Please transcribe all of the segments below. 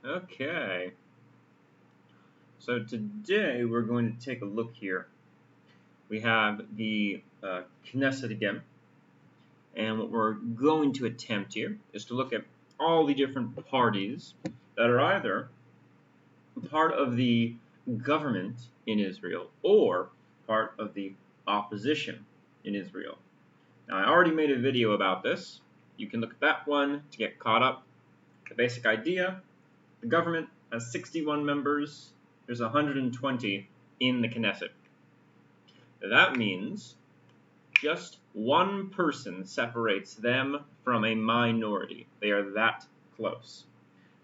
Okay. So today we're going to take a look here. We have the Knesset again. And what we're going to attempt here is to look at all the different parties that are either part of the government in Israel or part of the opposition in Israel. Now, I already made a video about this. You can look at that one to get caught up. The basic idea, the government has 61 members. There's 120 in the Knesset. That means just one person separates them from a minority. They are that close.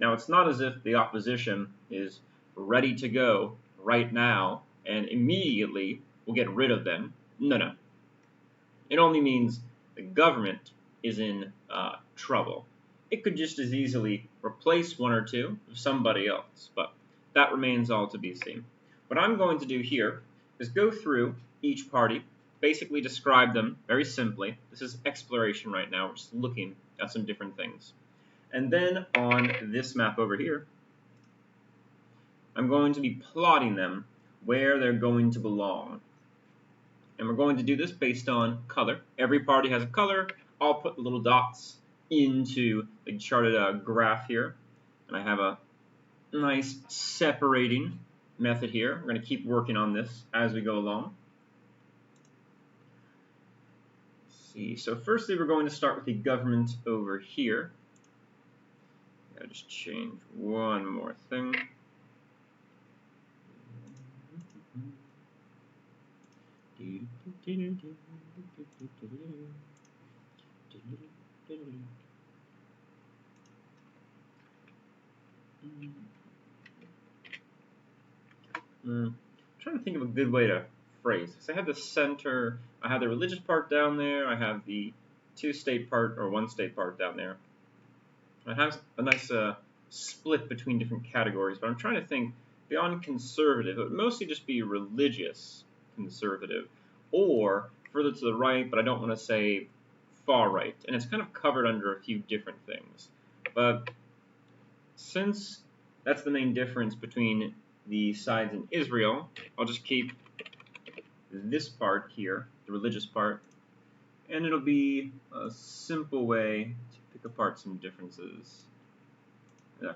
Now, it's not as if the opposition is ready to go right now and immediately will get rid of them. No. It only means the government is in trouble. It could just as easily replace one or two with somebody else, but that remains all to be seen. What I'm going to do here is go through each party, basically describe them very simply. This is exploration right now. We're just looking at some different things. And then on this map over here, I'm going to be plotting them where they're going to belong. And we're going to do this based on color. Every party has a color. I'll put little dots into the charted graph here. And I have a nice separating method here. We're going to keep working on this as we go along. So firstly, we're going to start with the government over here. I'll just change one more thing. I'm trying to think of a good way to phrase this. I have the center, I have the religious part down there, I have the two-state part or one-state part down there. I have a nice split between different categories, but I'm trying to think beyond conservative. It would mostly just be religious conservative, or further to the right, but I don't want to say far right. And it's kind of covered under a few different things. But since that's the main difference between the sides in Israel, I'll just keep this part here, the religious part, and it'll be a simple way to pick apart some differences. Okay.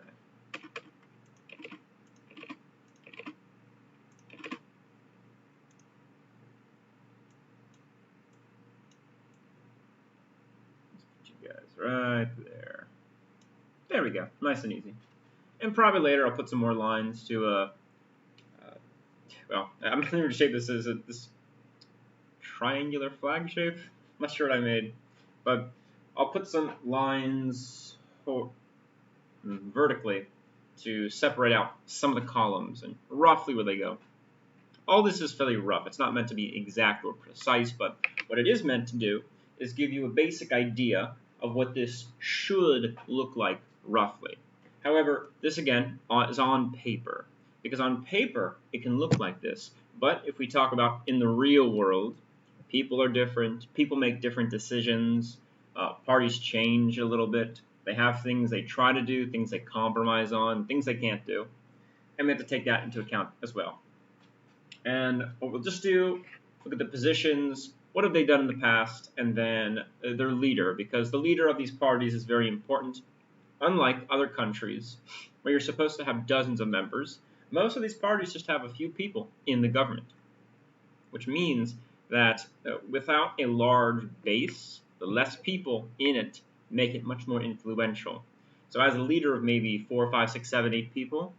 Let's put you guys right there. There we go, nice and easy. And probably later I'll put some more lines to well, I'm not going to shape this as this triangular flag shape. I'm not sure what I made, but I'll put some lines vertically to separate out some of the columns and roughly where they go. All this is fairly rough. It's not meant to be exact or precise, but what it is meant to do is give you a basic idea of what this should look like roughly. However, this again is on paper, because on paper it can look like this, but if we talk about in the real world, people are different, people make different decisions, parties change a little bit, they have things they try to do, things they compromise on, things they can't do, and we have to take that into account as well. And what we'll just do, look at the positions, what have they done in the past, and then their leader, because the leader of these parties is very important. Unlike other countries, where you're supposed to have dozens of members, most of these parties just have a few people in the government, which means that without a large base, the less people in it make it much more influential. So as a leader of maybe 4, 5, 6, 7, 8 people,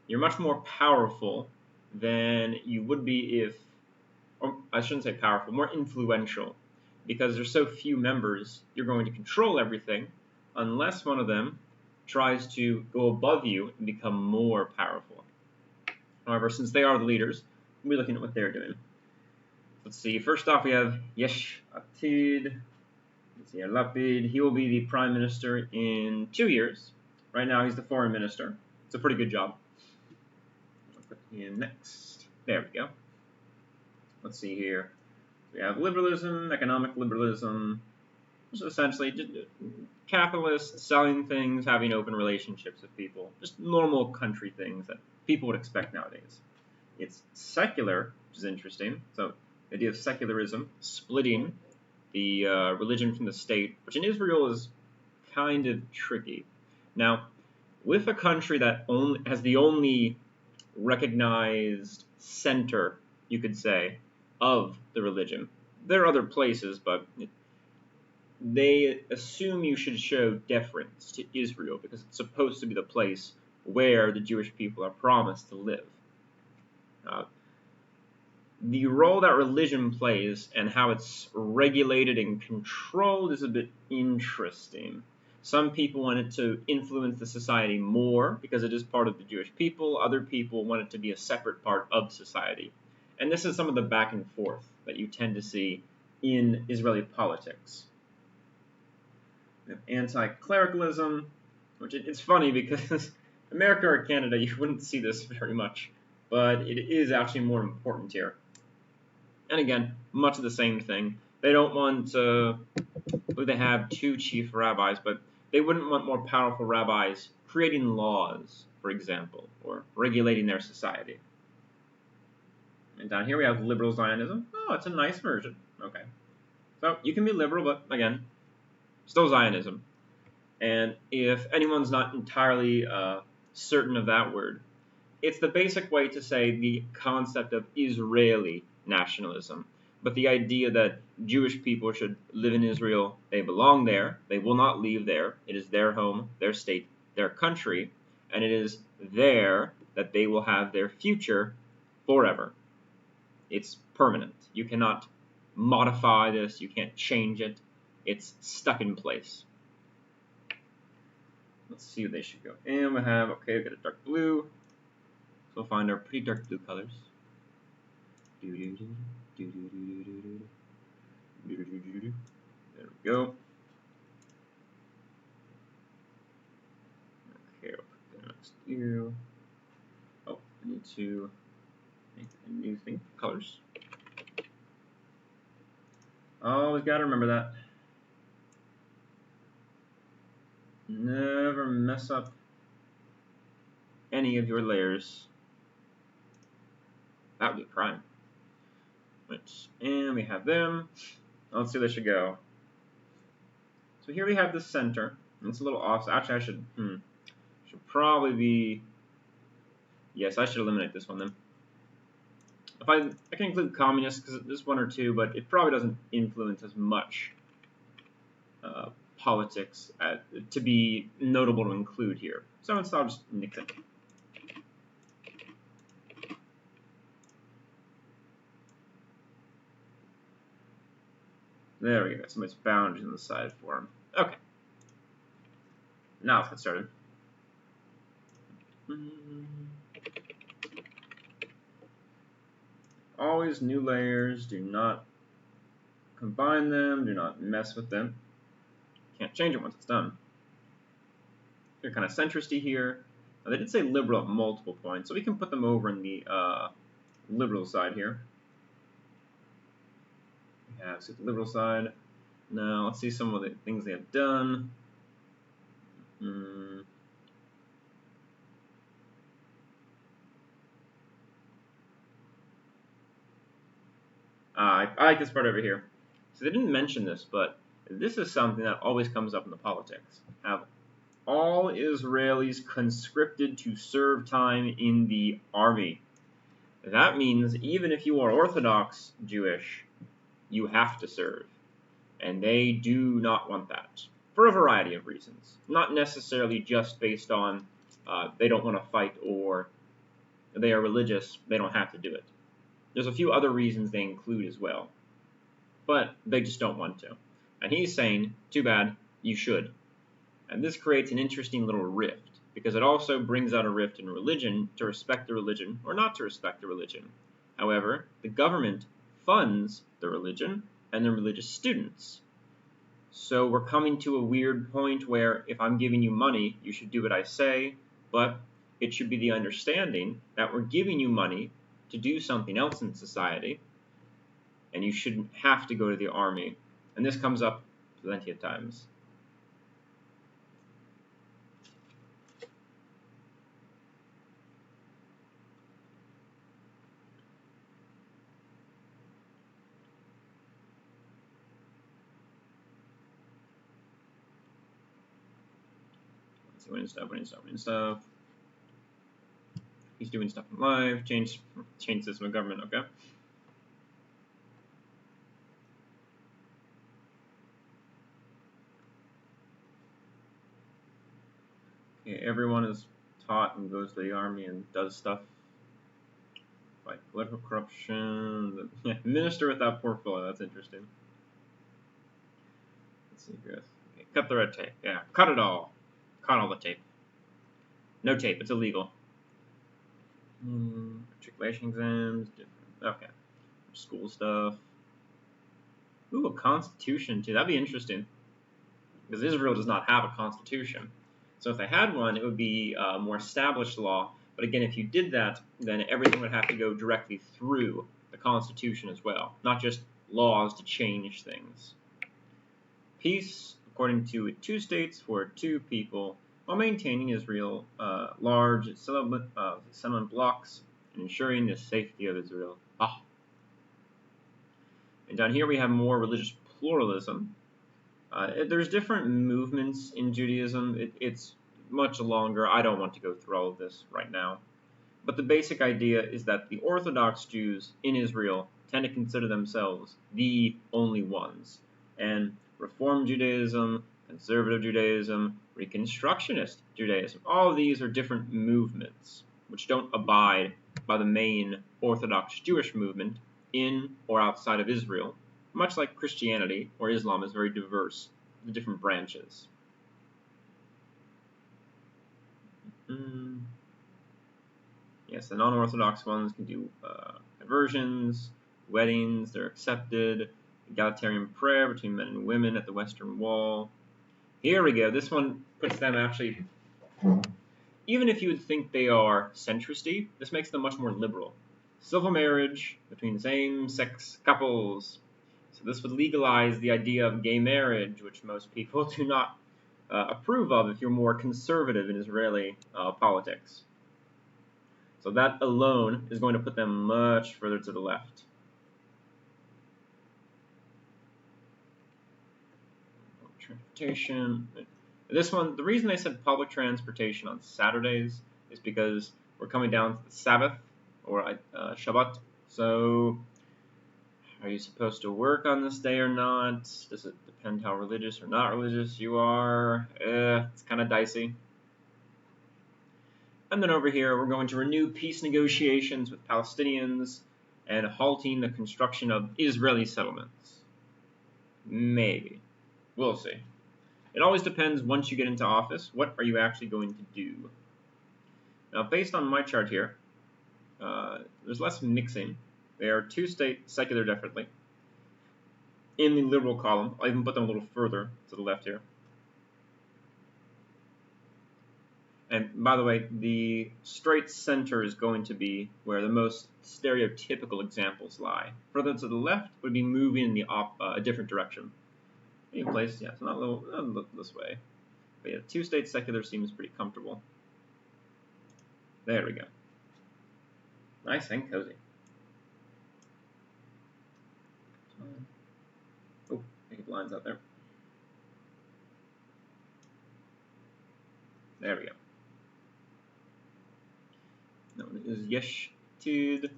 you're much more powerful than you would be if, or I shouldn't say powerful, more influential, because there's so few members, you're going to control everything, unless one of them tries to go above you and become more powerful. However, since they are the leaders, we'll be looking at what they're doing. Let's see, first off we have Yesh Atid. Let's see, Lapid. He will be the prime minister in 2 years. Right now he's the foreign minister. It's a pretty good job. I'll put him next. There we go. Let's see here. We have liberalism, economic liberalism, which is essentially capitalists, selling things, having open relationships with people, just normal country things that people would expect nowadays. It's secular, which is interesting. So the idea of secularism, splitting the religion from the state, which in Israel is kind of tricky. Now, with a country that has the only recognized center, you could say, of the religion, there are other places, but they assume you should show deference to Israel because it's supposed to be the place where the Jewish people are promised to live. The role that religion plays and how it's regulated and controlled is a bit interesting. Some people want it to influence the society more because it is part of the Jewish people. Other people want it to be a separate part of society. And this is some of the back and forth that you tend to see in Israeli politics. Anti-Clericalism, which it's funny because America or Canada, you wouldn't see this very much, but it is actually more important here. And again, much of the same thing. They don't want to, they have two chief rabbis, but they wouldn't want more powerful rabbis creating laws, for example, or regulating their society. And down here we have liberal Zionism. Oh, it's a nice version. Okay. So you can be liberal, but again, still Zionism. And if anyone's not entirely certain of that word, it's the basic way to say the concept of Israeli nationalism, but the idea that Jewish people should live in Israel, they belong there, they will not leave there, it is their home, their state, their country, and it is there that they will have their future forever. It's permanent. You cannot modify this, you can't change it, it's stuck in place. Let's see where they should go. And we have, okay, we've got a dark blue, so we'll find our pretty dark blue colors. There we go. Okay, I'll put that next to you. Oh, I need to make a new thing. Colors. Always gotta remember that. Never mess up any of your layers. That would be a crime. And we have them. Let's see where they should go. So here we have the center. It's a little off. So actually, I should probably be. Yes, I should eliminate this one then. If I can include communists because there's one or two, but it probably doesn't influence as much politics to be notable to include here. So instead, I'll just nix it. There we go. Some nice boundaries on the side for him. Okay. Now let's get started. Always new layers. Do not combine them. Do not mess with them. Can't change it once it's done. They're kind of centristy here. Now, they did say liberal at multiple points, so we can put them over in the liberal side here. Yeah, so the liberal side. Now, let's see some of the things they have done. I like this part over here. So they didn't mention this, but this is something that always comes up in the politics. Have all Israelis conscripted to serve time in the army. That means even if you are Orthodox Jewish, you have to serve. And they do not want that for a variety of reasons. Not necessarily just based on they don't want to fight or they are religious, they don't have to do it. There's a few other reasons they include as well. But they just don't want to. And he's saying, too bad, you should. And this creates an interesting little rift, because it also brings out a rift in religion to respect the religion or not to respect the religion. However, the government funds the religion and the religious students. So we're coming to a weird point where if I'm giving you money, you should do what I say, but it should be the understanding that we're giving you money to do something else in society, and you shouldn't have to go to the army. And this comes up plenty of times. winning stuff. He's doing stuff in life. Change system of government. Okay. Okay, everyone is taught and goes to the army and does stuff. Fight political corruption. Yeah, minister without portfolio. That's interesting. Let's see, Griff. Okay, cut the red tape. Yeah, cut it all. Cut all the tape. No tape. It's illegal. Matriculation exams. Okay. School stuff. Ooh, a constitution too. That'd be interesting. Because Israel does not have a constitution. So if they had one, it would be a more established law. But again, if you did that, then everything would have to go directly through the Constitution as well, not just laws to change things. Peace, according to two states for two people, while maintaining Israel large settlement blocks and ensuring the safety of Israel. And down here we have more religious pluralism. There's different movements in Judaism. It's much longer. I don't want to go through all of this right now. But the basic idea is that the Orthodox Jews in Israel tend to consider themselves the only ones. And Reform Judaism, Conservative Judaism, Reconstructionist Judaism, all of these are different movements which don't abide by the main Orthodox Jewish movement in or outside of Israel, much like Christianity or Islam is very diverse, the different branches. Yes, the non-Orthodox ones can do conversions, weddings, they're accepted, egalitarian prayer between men and women at the Western Wall. Here we go. This one puts them actually, even if you would think they are centristy, this makes them much more liberal. Civil marriage between same-sex couples. So this would legalize the idea of gay marriage, which most people do not approve of if you're more conservative in Israeli politics. So that alone is going to put them much further to the left. Transportation. This one, the reason they said public transportation on Saturdays is because we're coming down to the Sabbath, or Shabbat. So are you supposed to work on this day or not? Does it depend how religious or not religious you are? It's kind of dicey. And then over here, we're going to renew peace negotiations with Palestinians and halting the construction of Israeli settlements. Maybe. We'll see. It always depends once you get into office, what are you actually going to do? Now, based on my chart here, there's less mixing. They are two-state secular definitely. In the liberal column, I'll even put them a little further to the left here. And by the way, the straight center is going to be where the most stereotypical examples lie. Further to the left would be moving in the a different direction. Any place, yeah, so not this way. But yeah, two-state secular seems pretty comfortable. There we go. Nice and cozy. Oh, make lines out there. There we go. That one is Yesh Tid.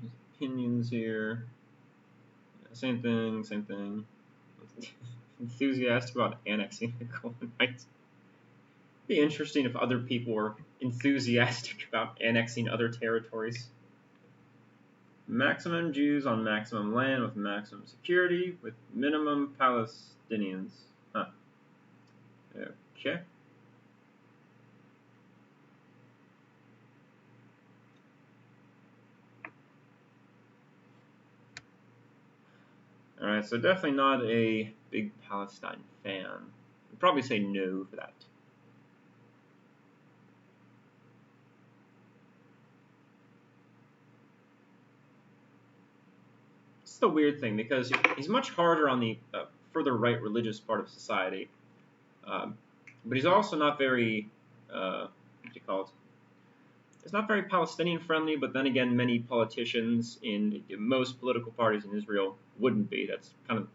His opinions here. Yeah, same thing. Enthusiastic about annexing the Golan Heights. It'd be interesting if other people were enthusiastic about annexing other territories. Maximum Jews on maximum land with maximum security with minimum Palestinians. Huh. Okay. Alright, so definitely not a big Palestine fan. I'd probably say no for that. It's the weird thing because he's much harder on the further right religious part of society. But he's also not very, what do you call it? It's not very Palestinian friendly, but then again, many politicians in most political parties in Israel wouldn't be. That's kind of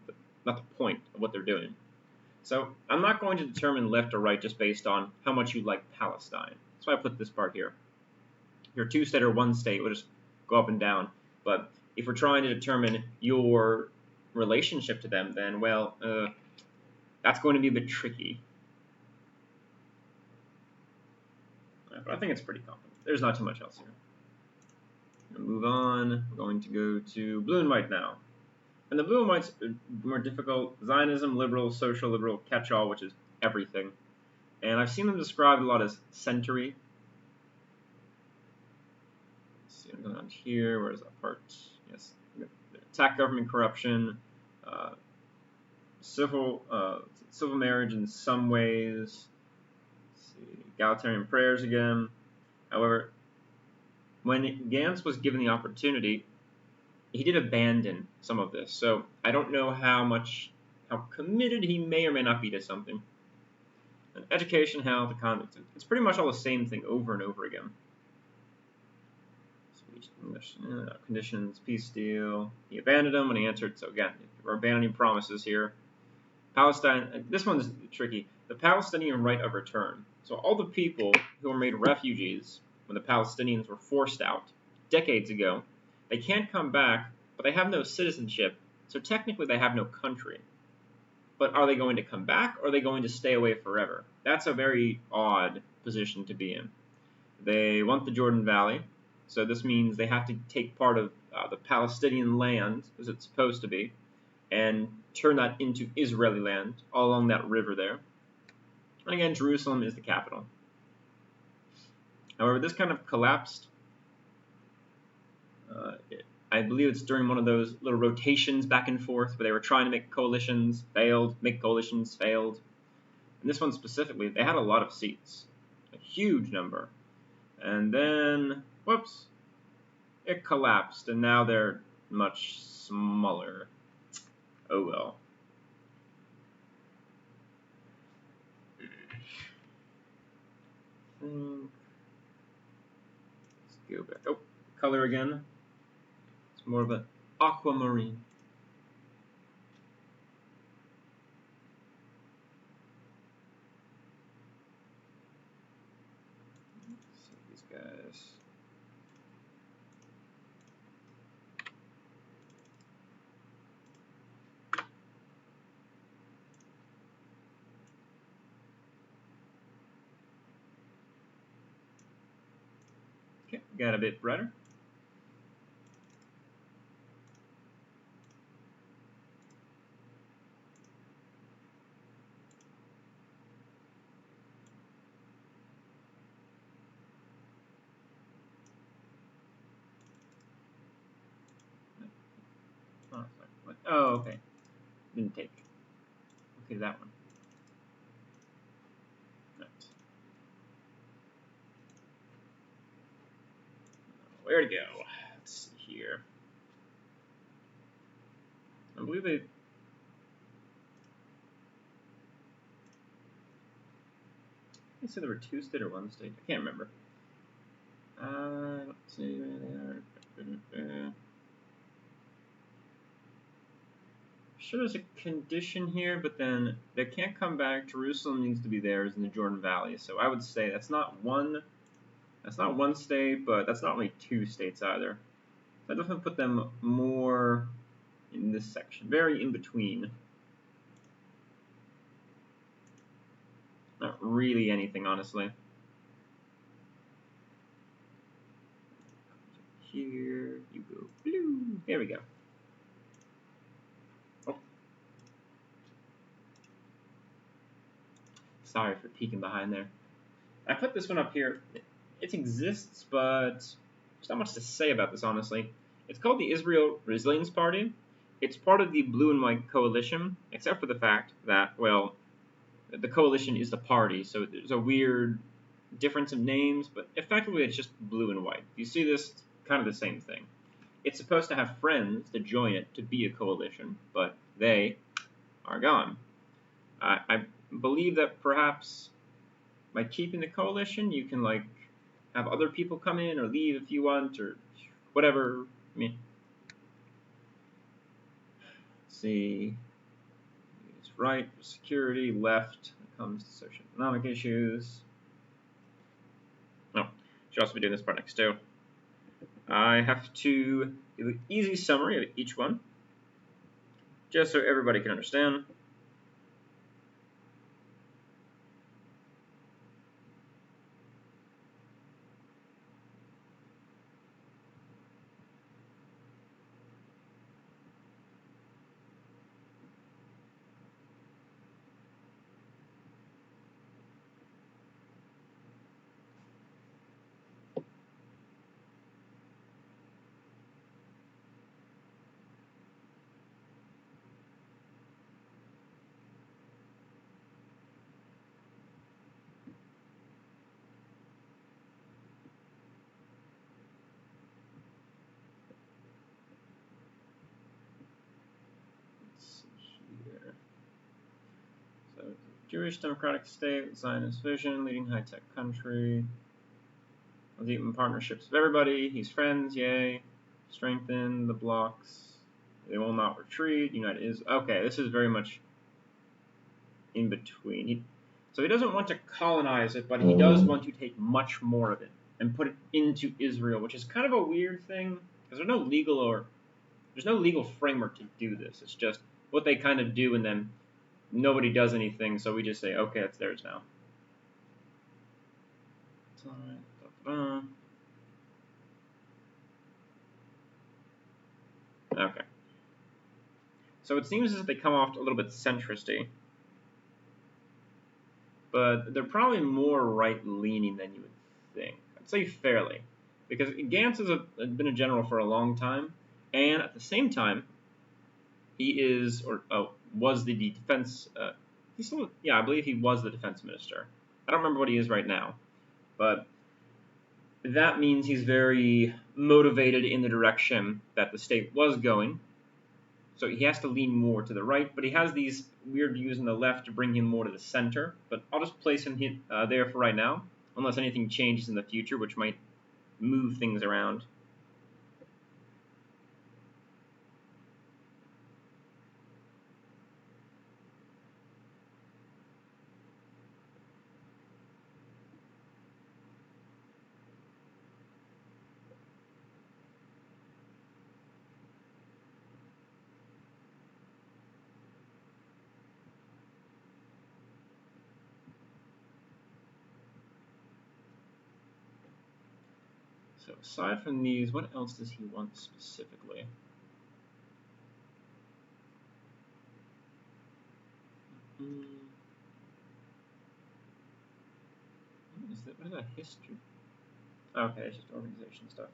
not the point of what they're doing. So I'm not going to determine left or right just based on how much you like Palestine. That's why I put this part here. If you're two-state or one-state, we'll just go up and down. But if we're trying to determine your relationship to them, then, well, that's going to be a bit tricky. But I think it's pretty competent. There's not too much else here. Move on. We're going to go to blue and white now. And the blue and white's more difficult. Zionism, liberal, social liberal, catch-all, which is everything. And I've seen them described a lot as century. Let's see, I'm going on here. Where's that part? Yes. Attack government corruption, civil marriage in some ways. Let's see, egalitarian prayers again. However, when Gantz was given the opportunity, he did abandon some of this. So I don't know how committed he may or may not be to something. And education, health, economics, it's pretty much all the same thing over and over again. Conditions, peace deal. He abandoned them when he answered. So again, we're abandoning promises here. Palestine, this one's tricky. The Palestinian right of return. So all the people who were made refugees when the Palestinians were forced out decades ago, they can't come back, but they have no citizenship. So technically they have no country. But are they going to come back, or are they going to stay away forever? That's a very odd position to be in. They want the Jordan Valley. So this means they have to take part of the Palestinian land, as it's supposed to be, and turn that into Israeli land, all along that river there. And again, Jerusalem is the capital. However, this kind of collapsed. I believe it's during one of those little rotations back and forth where they were trying to make coalitions, failed, make coalitions, failed. And this one specifically, they had a lot of seats, a huge number. And then, whoops, it collapsed, and now they're much smaller. Oh well. Let's go back. Oh, color again. It's more of an aquamarine. Let's see these guys. Okay, got a bit brighter. Oh, okay. Didn't take. Okay, that one. Right. Where to go? Let's see here. I believe they. I said there were two state or one state. I can't remember. Let's see where they are. Sure, there's a condition here, but then they can't come back. Jerusalem needs to be theirs in the Jordan Valley. So I would say that's not one state, but that's not really two states either. So I definitely put them more in this section, very in between. Not really anything, honestly. Here you go, blue. There we go. Sorry for peeking behind there. I put this one up here. It exists, but there's not much to say about this, honestly. It's called the Israel Resilience Party. It's part of the blue and white coalition, except for the fact that, well, the coalition is the party, so there's a weird difference in names, but effectively it's just blue and white. You see this, it's kind of the same thing. It's supposed to have friends to join it to be a coalition, but they are gone. I believe that perhaps by keeping the coalition, you can like have other people come in or leave if you want or whatever. I mean, let's see. right for security, left when it comes to socioeconomic issues. No, should also be doing this part next too. I have to give an easy summary of each one, just so everybody can understand. Jewish democratic state, Zionist vision, leading high-tech country, deep in partnerships with everybody, he's friends, yay, strengthen the blocks, they will not retreat, unite is, okay, this is very much in between. So he doesn't want to colonize it, but he does want to take much more of it and put it into Israel, which is kind of a weird thing, because there's no legal framework to do this, it's just what they kind of do, and then nobody does anything, so we just say, okay, it's theirs now. Okay. So it seems as if they come off a little bit centrist-y, but they're probably more right-leaning than you would think. I'd say fairly, because Gantz has been a general for a long time, and at the same time, he is, or was the defense, I believe he was the defense minister. I don't remember what he is right now, but that means he's very motivated in the direction that the state was going. So he has to lean more to the right, but he has these weird views on the left to bring him more to the center. But I'll just place him there for right now, unless anything changes in the future, which might move things around. So aside from these, what else does he want specifically? What is that history? Okay, it's just organization stuff.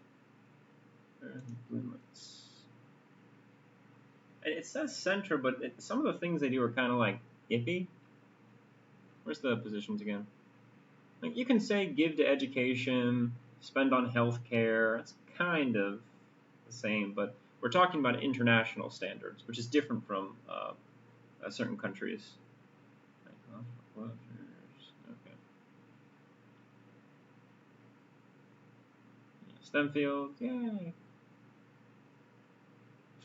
Limits. It says center, but some of the things they do are kind of like iffy. Where's the positions again? Like you can say give to education, spend on healthcare. It's kind of the same, but we're talking about international standards, which is different from certain countries. Okay. STEM fields, yay.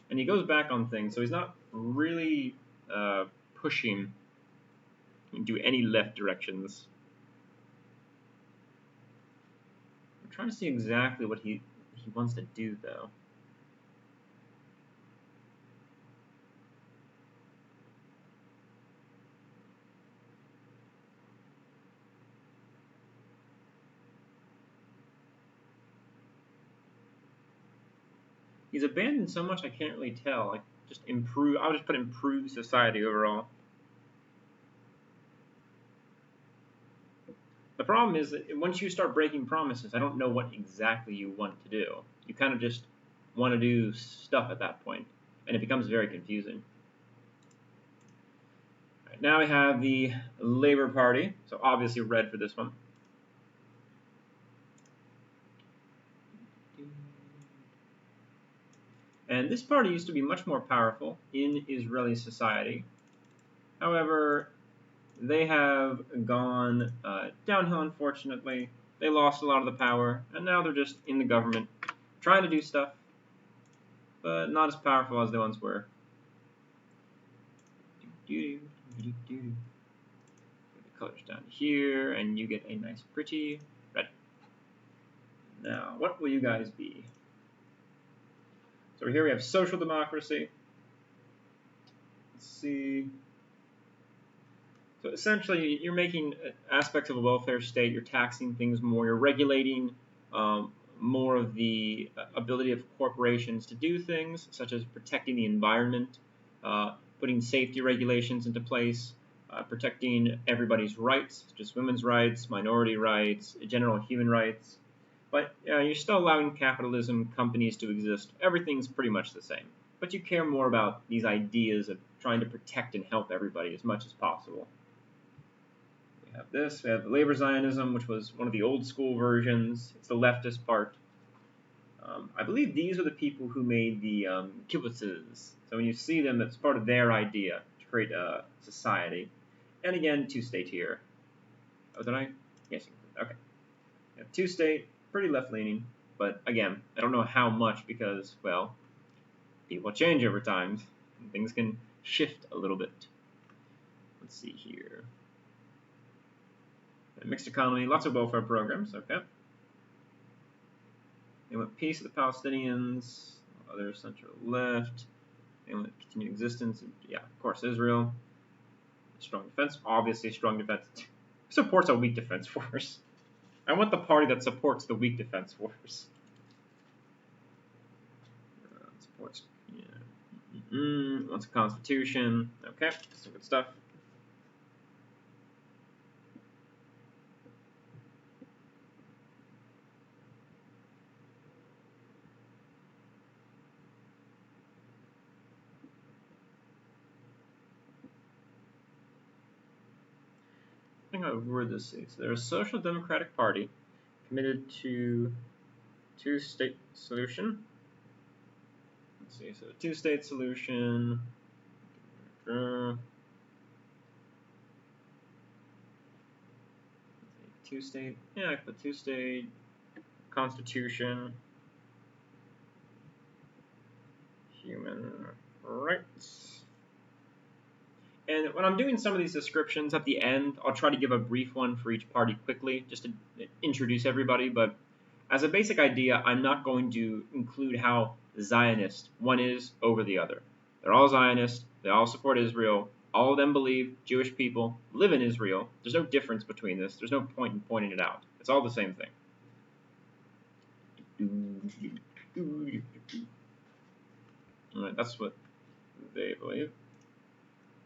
And he goes back on things, so he's not really pushing into any left directions. I'm trying to see exactly what he wants to do, though. He's abandoned so much I can't really tell. Like just improve. I'll just put improve society overall. The problem is that once you start breaking promises, I don't know what exactly you want to do. You kind of just want to do stuff at that point, and it becomes very confusing. Right, now we have the Labor Party, so obviously red for this one. And this party used to be much more powerful in Israeli society. However, they have gone downhill, unfortunately. They lost a lot of the power, and now they're just in the government, trying to do stuff, but not as powerful as they once were. The colors down here, and you get a nice pretty red. Now, what will you guys be? So here we have social democracy. Let's see. So essentially, you're making aspects of a welfare state, you're taxing things more, you're regulating more of the ability of corporations to do things, such as protecting the environment, putting safety regulations into place, protecting everybody's rights, just women's rights, minority rights, general human rights. But you're still allowing capitalism companies to exist. Everything's pretty much the same. But you care more about these ideas of trying to protect and help everybody as much as possible. We have this. We have Labor Zionism, which was one of the old school versions. It's the leftist part. I believe these are the people who made the kibbutzes. So when you see them, it's part of their idea to create a society. And again, two-state here. Oh, did I? Yes. Okay. We have two-state, pretty left-leaning. But again, I don't know how much because, well, people change over time. And things can shift a little bit. Let's see here. A mixed economy, lots of welfare programs, okay. They want peace of the Palestinians, other central left. They want continued existence, yeah, of course, Israel. Strong defense, obviously strong defense. Who supports a weak defense force? I want the party that supports the weak defense force. Supports, yeah. Wants a constitution, okay, some good stuff. I think I've word this. So they're a social democratic party committed to two-state solution. Let's see, so two-state solution. Two-state, yeah, I put two-state constitution. Human rights. And when I'm doing some of these descriptions at the end, I'll try to give a brief one for each party quickly, just to introduce everybody. But as a basic idea, I'm not going to include how Zionist one is over the other. They're all Zionist. They all support Israel. All of them believe Jewish people live in Israel. There's no difference between this. There's no point in pointing it out. It's all the same thing. All right, that's what they believe.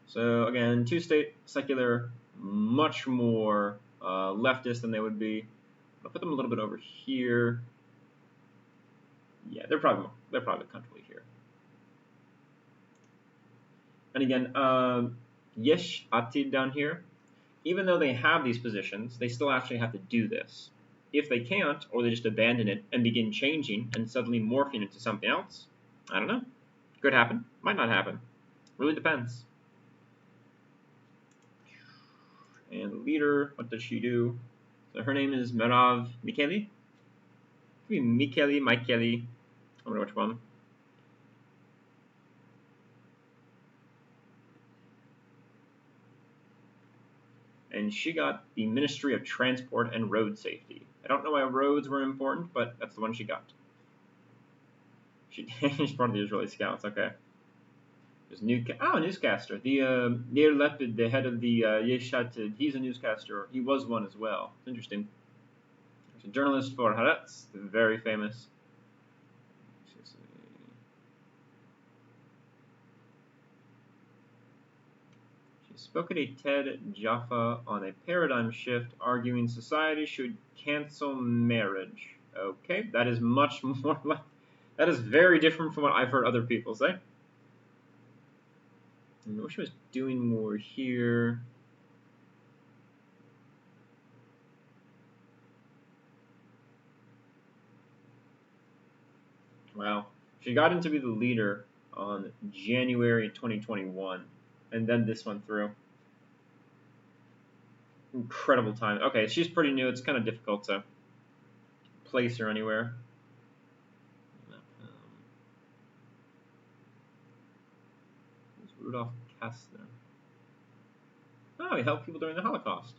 So again, two-state secular, much more leftist than they would be. I'll put them a little bit over here. Yeah, they're probably comfortably here. And again, Yesh Atid down here. Even though they have these positions, they still actually have to do this. If they can't, or they just abandon it and begin changing and suddenly morphing into something else, I don't know. Could happen. Might not happen. Really depends. And the leader, what does she do? So her name is Merav Mikeli. Could be Mikeli, I wonder which one. And she got the Ministry of Transport and Road Safety. I don't know why roads were important, but that's the one she got. She's part of the Israeli Scouts, okay. Newscaster. The Yair Lepid, the head of the Yesh Atid, he's a newscaster. He was one as well. It's interesting. He's a journalist for Haaretz, very famous. She spoke at a TED Jaffa on a paradigm shift, arguing society should cancel marriage. Okay, that is much more. That is very different from what I've heard other people say. I wish I was doing more here. Wow. She got in to be the leader on January 2021, and then this went through. Incredible time. Okay, she's pretty new. It's kind of difficult to place her anywhere. Rudolph Kastner. Oh, he helped people during the Holocaust.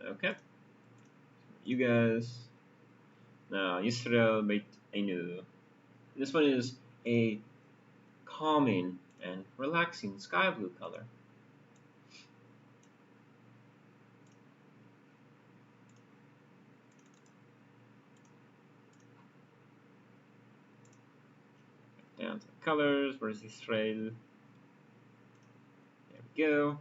Okay. You guys. Now, Yisrael Beit Enu. This one is a calming and relaxing sky blue color. Down to the colors. Where's Israel? There we go.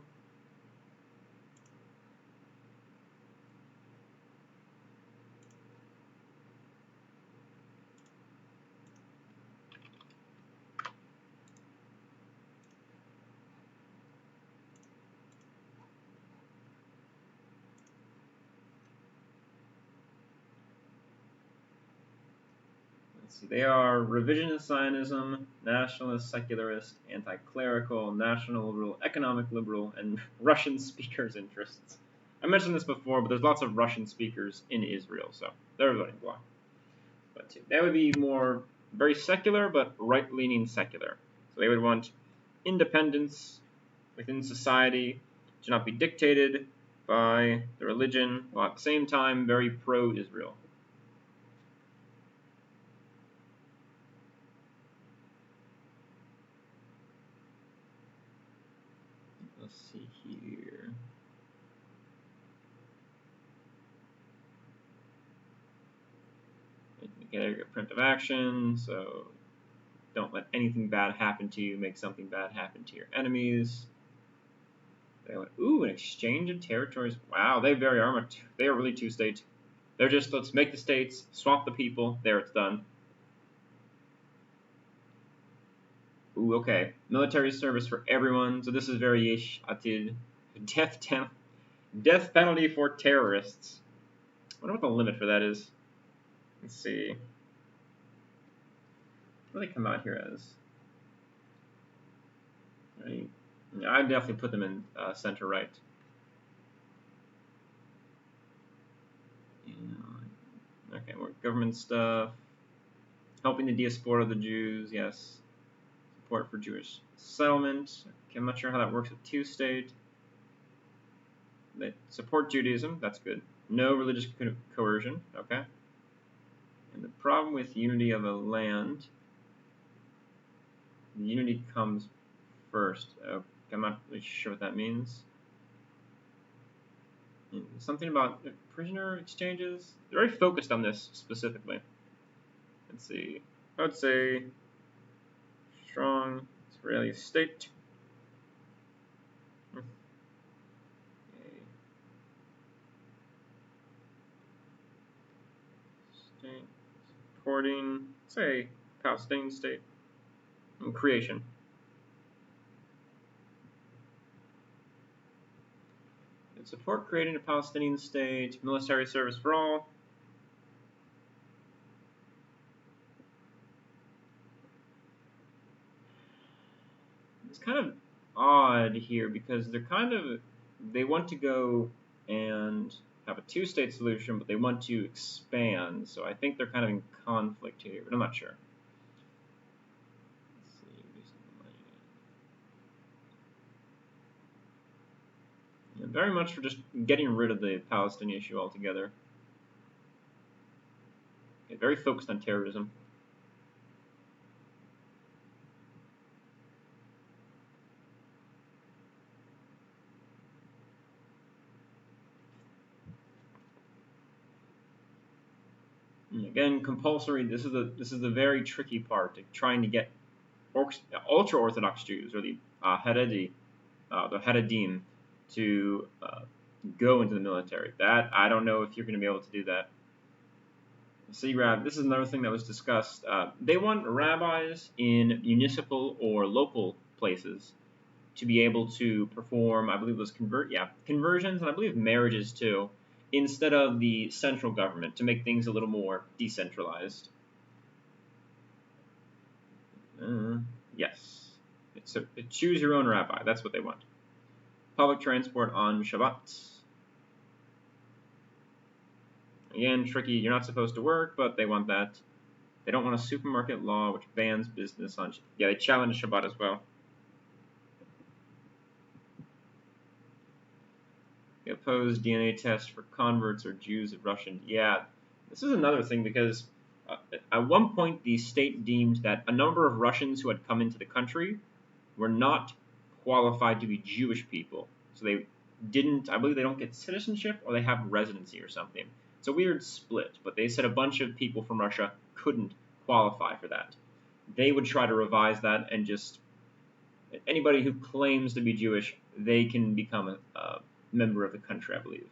Let's see, they are revisionist Zionism, nationalist, secularist, anti-clerical, national liberal, economic liberal, and Russian speakers' interests. I mentioned this before, but there's lots of Russian speakers in Israel, so they're a voting bloc. But that would be more very secular, but right-leaning secular. So they would want independence within society to not be dictated by the religion, while at the same time very pro-Israel. Let's see here. Get a preemptive action, so don't let anything bad happen to you. Make something bad happen to your enemies. They went, ooh, an exchange of territories. Wow, they very are much. They are really two-state. They're just, let's make the states, swap the people. There, it's done. Ooh, okay. Military service for everyone. So this is very yesh atid. Death penalty for terrorists. I wonder what the limit for that is. Let's see. What do they come out here as? Right. I'd definitely put them in center right. Okay, more government stuff. Helping the diaspora of the Jews, yes. Support for Jewish settlement. Okay, I'm not sure how that works with two-state. They support Judaism, that's good. No religious coercion, okay. And the problem with unity of a land, unity comes first. Okay, I'm not really sure what that means. Something about prisoner exchanges. They're very focused on this specifically. Let's see. I would say strong Israeli state. Okay. State supporting, say, Palestinian state and creation. Support creating a Palestinian state, military service for all. It's kind of odd here because they want to go and have a two-state solution, but they want to expand. So I think they're kind of in conflict here, but I'm not sure. Very much for just getting rid of the Palestinian issue altogether. Okay, very focused on terrorism. And again, compulsory. This is the very tricky part, trying to get ultra-Orthodox Jews, or the Haredi, the Haredim, to go into the military. That, I don't know if you're going to be able to do that. See, this is another thing that was discussed. They want rabbis in municipal or local places to be able to perform, I believe it was conversions, and I believe marriages too, instead of the central government, to make things a little more decentralized. Yes. So choose your own rabbi. That's what they want. Public transport on Shabbat. Again, tricky. You're not supposed to work, but they want that. They don't want a supermarket law which bans business on Shabbat. Yeah, they challenge Shabbat as well. They oppose DNA tests for converts or Jews of Russian. Yeah, this is another thing because at one point the state deemed that a number of Russians who had come into the country were not qualified to be Jewish people. So they didn't, I believe they don't get citizenship or they have residency or something. It's a weird split, but they said a bunch of people from Russia couldn't qualify for that. They would try to revise that and just anybody who claims to be Jewish, they can become a member of the country, I believe.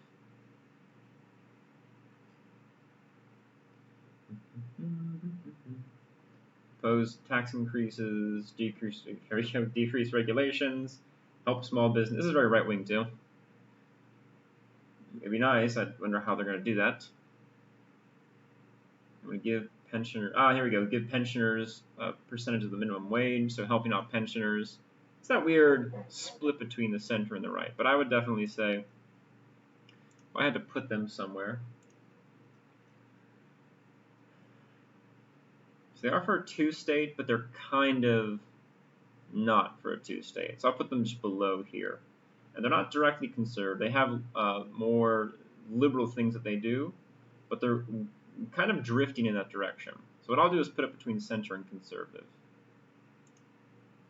Oppose tax increases, decrease regulations, help small business. This is very right-wing, too. It'd be nice. I wonder how they're going to do that. I'm going to give pensioners... here we go. Give pensioners a percentage of the minimum wage, so helping out pensioners. It's that weird split between the center and the right. But I would definitely say, if I had to put them somewhere... So they are for a two-state, but they're kind of not for a two-state. So I'll put them just below here. And they're not directly conservative. They have more liberal things that they do, but they're kind of drifting in that direction. So what I'll do is put it between center and conservative.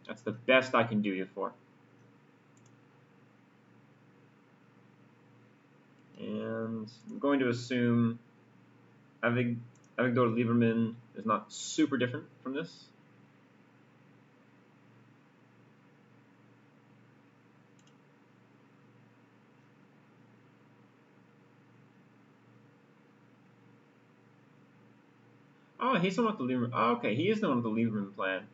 That's the best I can do you for. And I'm going to assume Avigdor Lieberman is not super different from this. Oh, he's the one with the Lieberman. Oh, okay, he is the one with the Lieberman plan.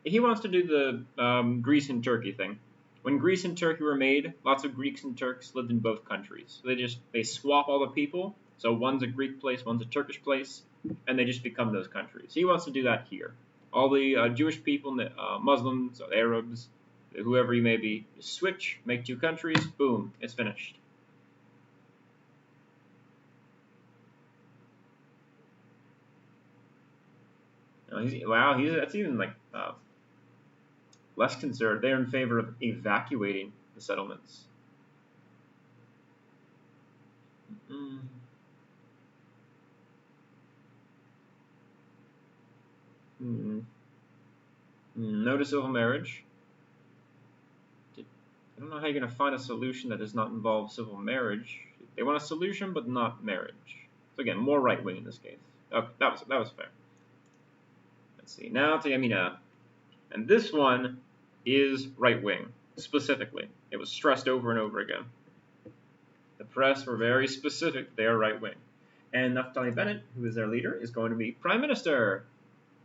He wants to do the Greece and Turkey thing. When Greece and Turkey were made, lots of Greeks and Turks lived in both countries. So they swap all the people. So one's a Greek place, one's a Turkish place, and they just become those countries. He wants to do that here. All the Jewish people, Muslims, Arabs, whoever you may be, switch, make two countries, boom, it's finished. That's even like less conservative. They're in favor of evacuating the settlements. No to civil marriage. I don't know how you're going to find a solution that does not involve civil marriage. They want a solution, but not marriage. So again, more right-wing in this case. Okay, that was fair. Let's see. Now to Yamina. And this one is right-wing, specifically. It was stressed over and over again. The press were very specific. They are right-wing. And Naftali Bennett, who is their leader, is going to be prime minister.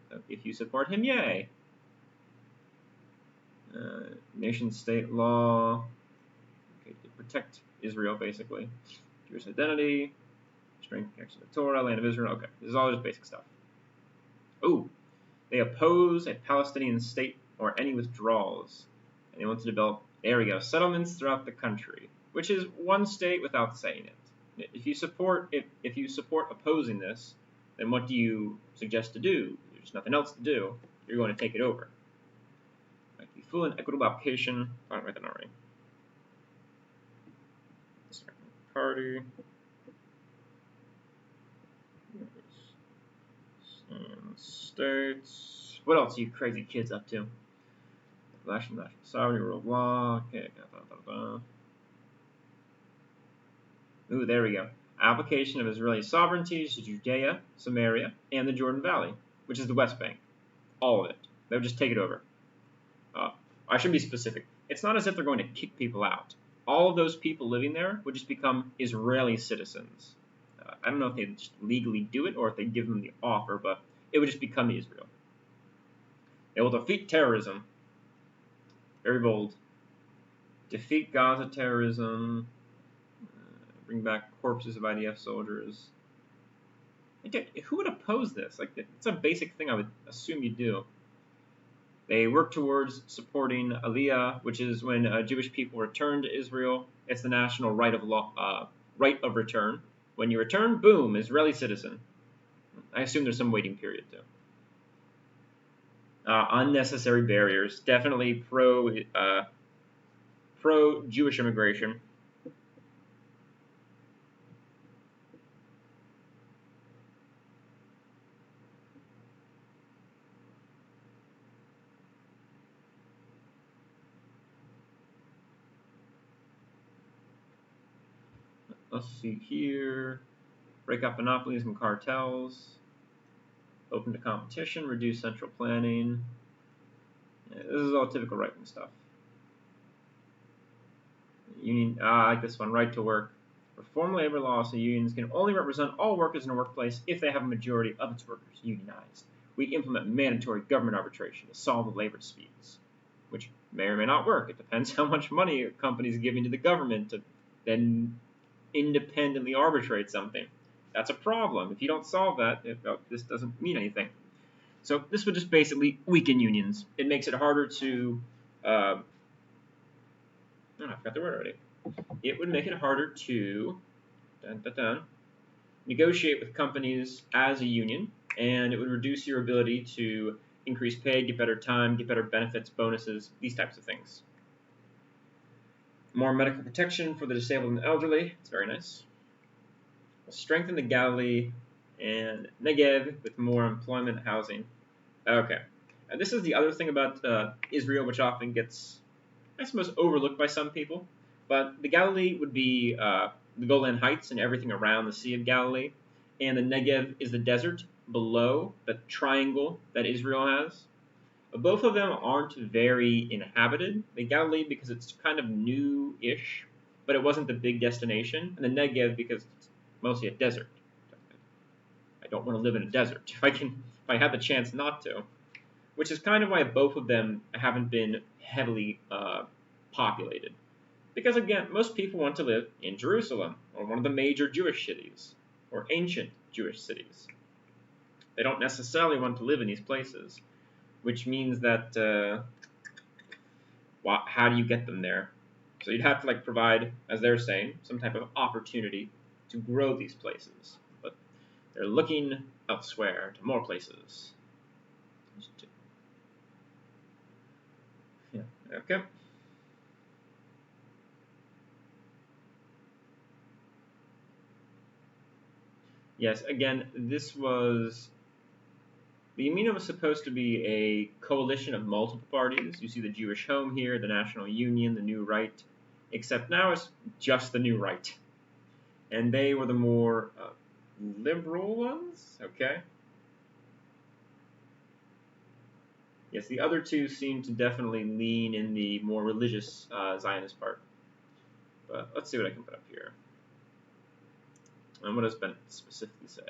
So if you support him, yay. Nation-state law. Okay, to protect Israel, basically. Jewish identity. Strength connection to Torah, land of Israel. Okay, this is all just basic stuff. Ooh. They oppose a Palestinian state or any withdrawals. And they want to develop, there we go, settlements throughout the country, which is one state without saying it. If you support opposing this, then what do you suggest to do? There's nothing else to do. You're going to take it over. Like the full and equitable application. I don't write that already. Party. States. What else are you crazy kids up to? National sovereignty, rule of law. Okay. Ooh, there we go. Application of Israeli sovereignty to Judea, Samaria, and the Jordan Valley, which is the West Bank. All of it. They would just take it over. I should be specific. It's not as if they're going to kick people out. All of those people living there would just become Israeli citizens. I don't know if they just legally do it or if they give them the offer, but it would just become Israel. They will defeat terrorism. Very bold. Defeat Gaza terrorism. Bring back corpses of IDF soldiers. Who would oppose this? Like, it's a basic thing I would assume you do. They work towards supporting Aliyah, which is when Jewish people return to Israel. It's the national right of return. When you return, boom, Israeli citizen. I assume there's some waiting period too. Unnecessary barriers. Definitely pro-Jewish immigration. Let's see here. Break up monopolies and cartels. Open to competition. Reduce central planning. Yeah, this is all typical right-wing stuff. Union. I like this one. Right to work. Reform labor laws so unions can only represent all workers in a workplace if they have a majority of its workers unionized. We implement mandatory government arbitration to solve the labor disputes, which may or may not work. It depends how much money a company is giving to the government to then independently arbitrate something. That's a problem. If you don't solve that, this doesn't mean anything. So this would just basically weaken unions. It makes it harder to I forgot the word already. It would make it harder to negotiate with companies as a union, and it would reduce your ability to increase pay, get better time, get better benefits, bonuses, these types of things. More medical protection for the disabled and elderly. It's very nice. We'll strengthen the Galilee and Negev with more employment, housing. Okay. And this is the other thing about Israel, which often gets, I suppose, overlooked by some people. But the Galilee would be the Golan Heights and everything around the Sea of Galilee. And the Negev is the desert below the triangle that Israel has. Both of them aren't very inhabited. The Galilee because it's kind of new-ish, but it wasn't the big destination. And the Negev because it's mostly a desert. I don't want to live in a desert if I have the chance not to. Which is kind of why both of them haven't been heavily populated. Because again, most people want to live in Jerusalem, or one of the major Jewish cities, or ancient Jewish cities. They don't necessarily want to live in these places, which means that, how do you get them there? So you'd have to provide, as they're saying, some type of opportunity to grow these places. But they're looking elsewhere, to more places. Yeah, okay. Yes, again, this was... The Yamina was supposed to be a coalition of multiple parties. You see the Jewish Home here, the National Union, the New Right, except now it's just the New Right. And they were the more liberal ones, okay? Yes, the other two seem to definitely lean in the more religious Zionist part. But let's see what I can put up here. And what does Bennett specifically say?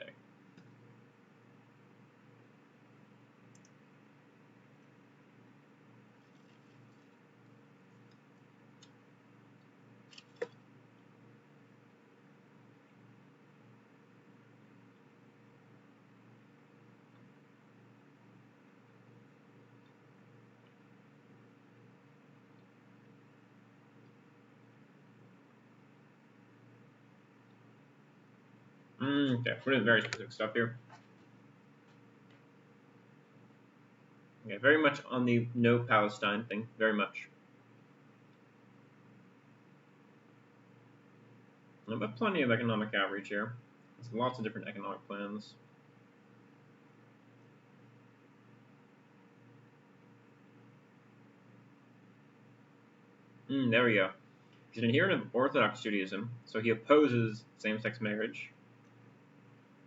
Okay, we're doing very specific stuff here. Okay, very much on the no Palestine thing, very much. But plenty of economic outreach here. There's lots of different economic plans. There we go. He's an adherent of Orthodox Judaism, so he opposes same-sex marriage.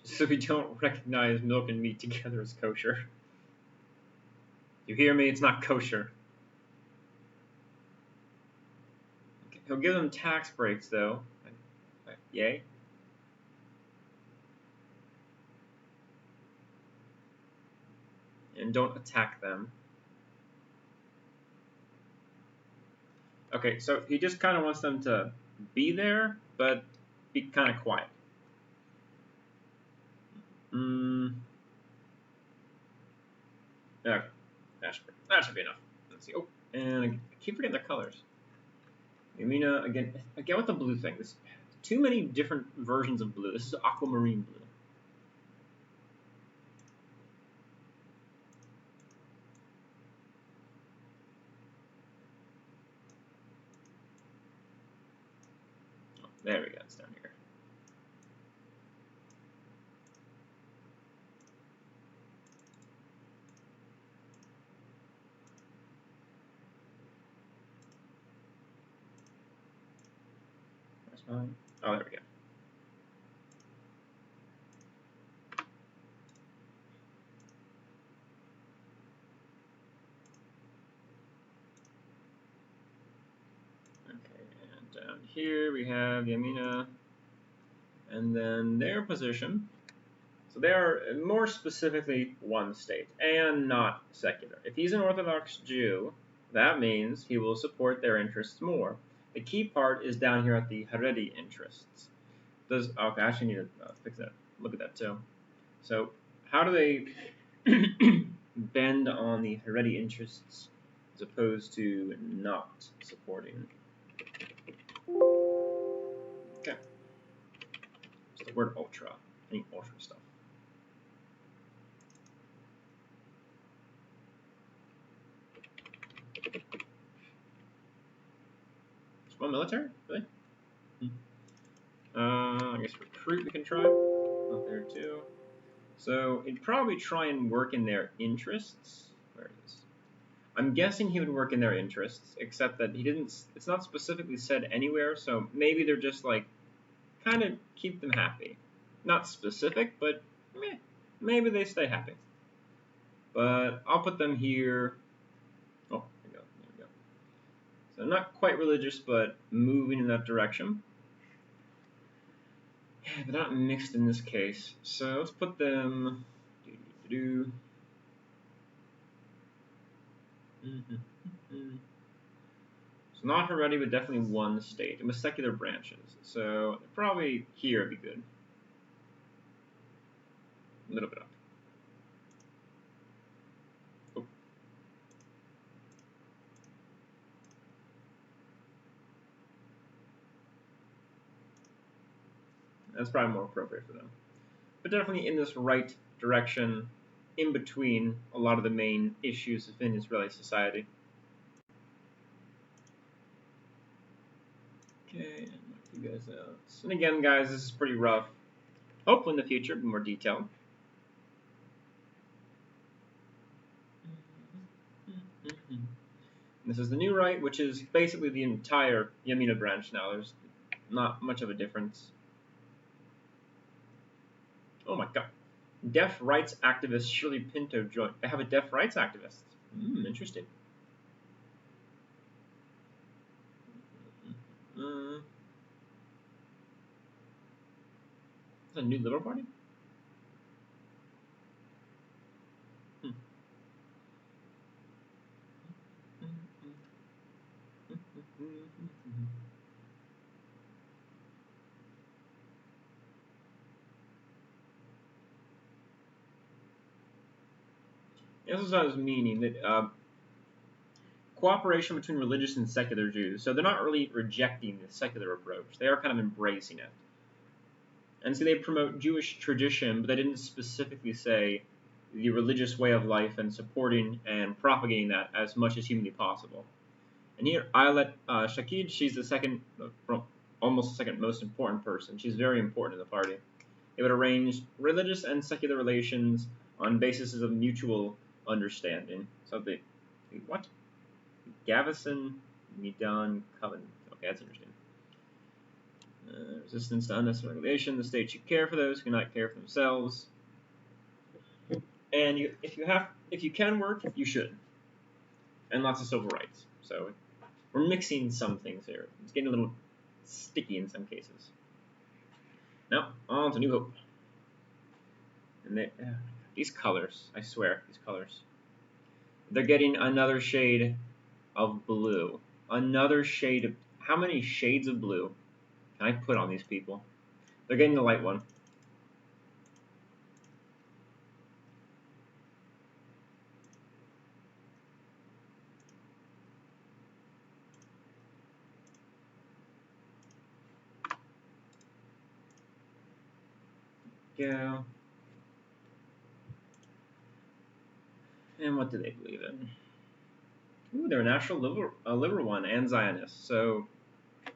So we don't recognize milk and meat together as kosher. You hear me? It's not kosher. He'll give them tax breaks, though. Yay. And don't attack them. Okay, so he just kind of wants them to be there, but be kind of quiet. Okay, that should be enough. Let's see. Oh, and I keep forgetting their colors. Yamina, again with the blue thing. There's too many different versions of blue. This is aquamarine blue. Oh, there we go. It's down here. Oh, there we go. Down here we have Yamina, and then their position. So they are more specifically one state and not secular. If he's an Orthodox Jew, that means he will support their interests more. The key part is down here at the Haredi interests. Okay, I actually need to fix that. Look at that too. So how do they bend on the Haredi interests as opposed to not supporting? Okay. So the word ultra. Any ultra stuff. Small military? Really? I guess recruit we can try. Not there too. So he'd probably try and work in their interests. Where is this? I'm guessing he would work in their interests, except that he didn't. It's not specifically said anywhere, so maybe they're just like kind of keep them happy. Not specific, but maybe they stay happy. But I'll put them here. Oh, there we go. There we go. So not quite religious, but moving in that direction. Yeah, but not mixed in this case. So let's put them. So not Haredi, but definitely one state, and with secular branches. So probably here would be good. A little bit up. Oh. That's probably more appropriate for them. But definitely in this right direction, in between a lot of the main issues within Israeli society. Okay, knock you guys out. And again, guys, this is pretty rough. Hopefully in the future, it'll be more detailed. This is the new right, which is basically the entire Yamina branch now. There's not much of a difference. Oh my god. Deaf rights activist Shirley Pinto joined. I have a deaf rights activist. Interesting. Is that a new Liberal Party? This is what I was meaning, that cooperation between religious and secular Jews. So they're not really rejecting the secular approach. They are kind of embracing it. And so they promote Jewish tradition, but they didn't specifically say the religious way of life and supporting and propagating that as much as humanly possible. And here, Ayelet Shakid, she's the second, almost the second most important person. She's very important in the party. They would arrange religious and secular relations on basis of mutual understanding. So what? Gavison Midan Covenant. Okay, that's interesting. Resistance to unnecessary regulation. The state should care for those who cannot care for themselves. And if you can work, you should. And lots of civil rights. So we're mixing some things here. It's getting a little sticky in some cases. Now, on to New Hope. And these colors, I swear, these colors. They're getting another shade of blue. Another shade of... How many shades of blue can I put on these people? They're getting the light one. Go. And what do they believe in? Ooh, they're a national liberal one and Zionist. So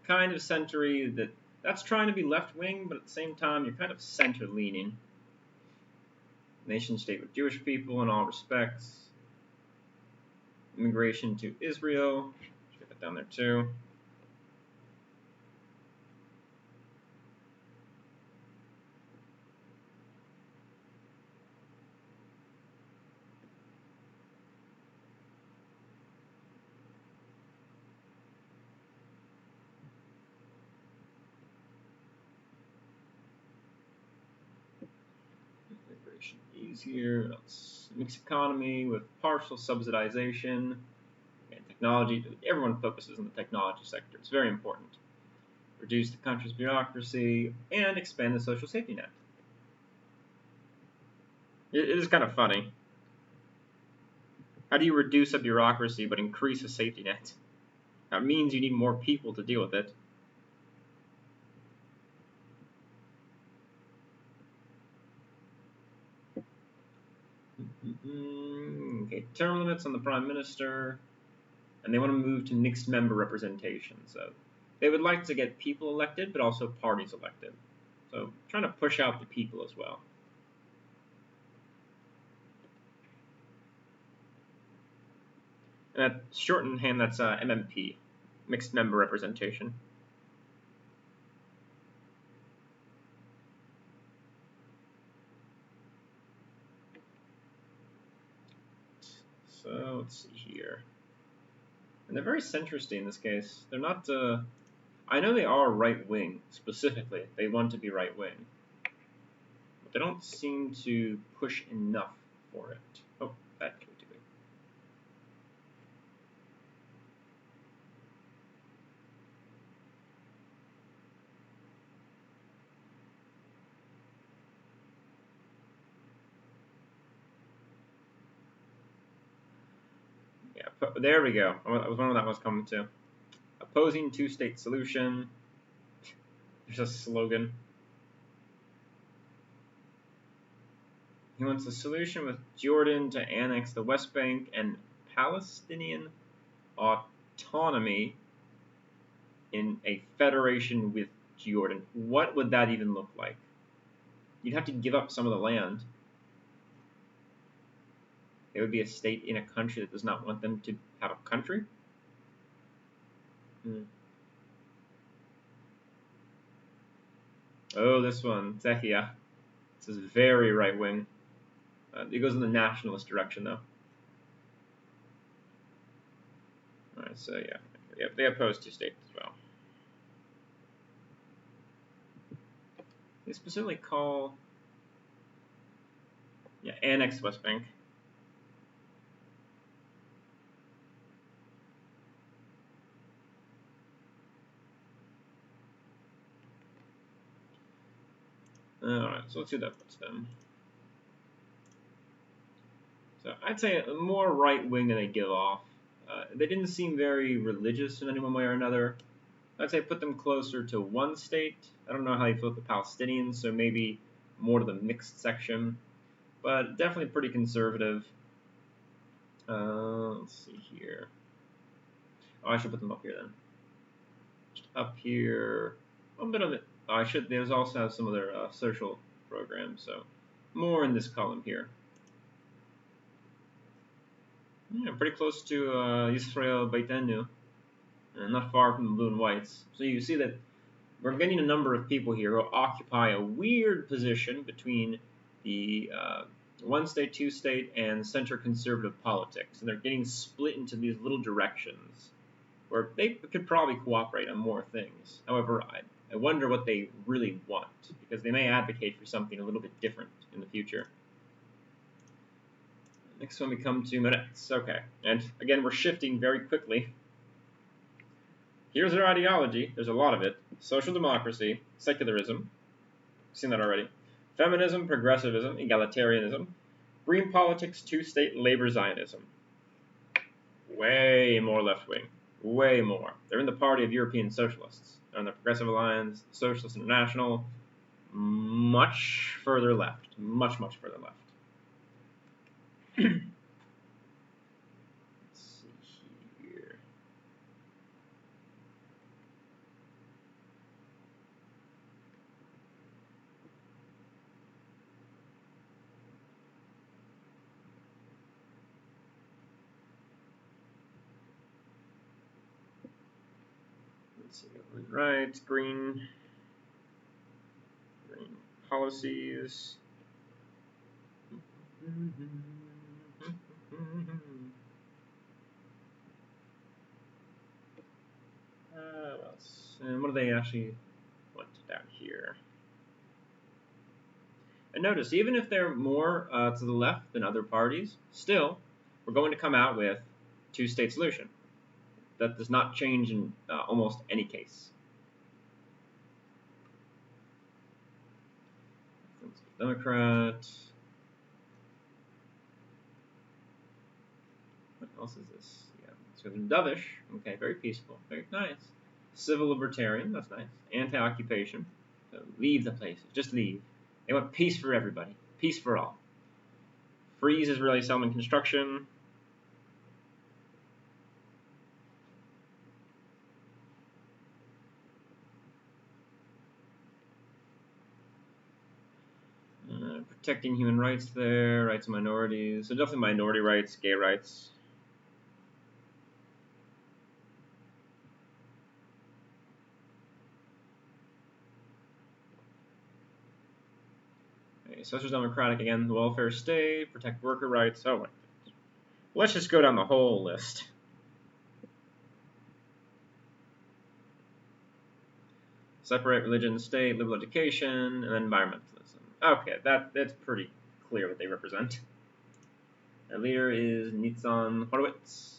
kind of century that's trying to be left-wing, but at the same time you're kind of center-leaning. Nation state with Jewish people in all respects. Immigration to Israel. Get that down there too. Easier. Mixed economy with partial subsidization and technology. Everyone focuses on the technology sector. It's very important. Reduce the country's bureaucracy and expand the social safety net. It is kind of funny. How do you reduce a bureaucracy but increase a safety net? That means you need more people to deal with it. Okay, term limits on the Prime Minister, and they want to move to mixed member representation. So they would like to get people elected, but also parties elected. So trying to push out the people as well. And that shorthand, that's MMP, mixed member representation. So let's see here. And they're very centristy in this case. They're not, I know they are right-wing, specifically. They want to be right-wing. But they don't seem to push enough for it. Oh, that can be too big. Yeah, there we go. I was wondering what that was coming to. Opposing two-state solution. There's a slogan. He wants a solution with Jordan to annex the West Bank and Palestinian autonomy in a federation with Jordan. What would that even look like? You'd have to give up some of the land. It would be a state in a country that does not want them to have a country. Oh, this one, Czechia. This is very right-wing. It goes in the nationalist direction, though. Alright, so yeah, they oppose two states as well. They specifically call, annex West Bank. Alright, so let's see what that puts them. So I'd say more right-wing than they give off. They didn't seem very religious in any one way or another. I'd say put them closer to one state. I don't know how you feel with the Palestinians, so maybe more to the mixed section. But definitely pretty conservative. Let's see here. Oh, I should put them up here then. Just up here. A bit of it. Oh, I should. There's also some of their social programs, so more in this column here. Yeah, pretty close to Israel Beitenu, and not far from the blue and whites. So you see that we're getting a number of people here who occupy a weird position between the one-state, two-state, and center-conservative politics, and they're getting split into these little directions where they could probably cooperate on more things. However, I wonder what they really want, because they may advocate for something a little bit different in the future. Next one we come to Meretz. Okay, and again we're shifting very quickly. Here's their ideology. There's a lot of it. Social democracy, secularism. Seen that already. Feminism, progressivism, egalitarianism. Green politics, two-state, Labor Zionism. Way more left-wing. Way more. They're in the party of European socialists. They're on the Progressive Alliance, Socialist International. Much further left. Much, much further left. Let's see here. Let's see, right, green policies. What else? And what do they actually want down here? And notice, even if they're more to the left than other parties, still, we're going to come out with two-state solution. That does not change in almost any case. Democrat. What else is this? Yeah, so dovish. Okay, very peaceful, very nice. Civil libertarian, that's nice. Anti-occupation. So leave the place. Just leave. They want peace for everybody. Peace for all. Freeze Israeli settlement construction. Protecting human rights there, rights of minorities. So definitely minority rights, gay rights. Okay, social democratic again, the welfare state, protect worker rights. Oh my goodness. Let's just go down the whole list. Separate religion and state, liberal education, and then environmentalism. Okay, that's pretty clear what they represent. Their leader is Nitzan Horowitz.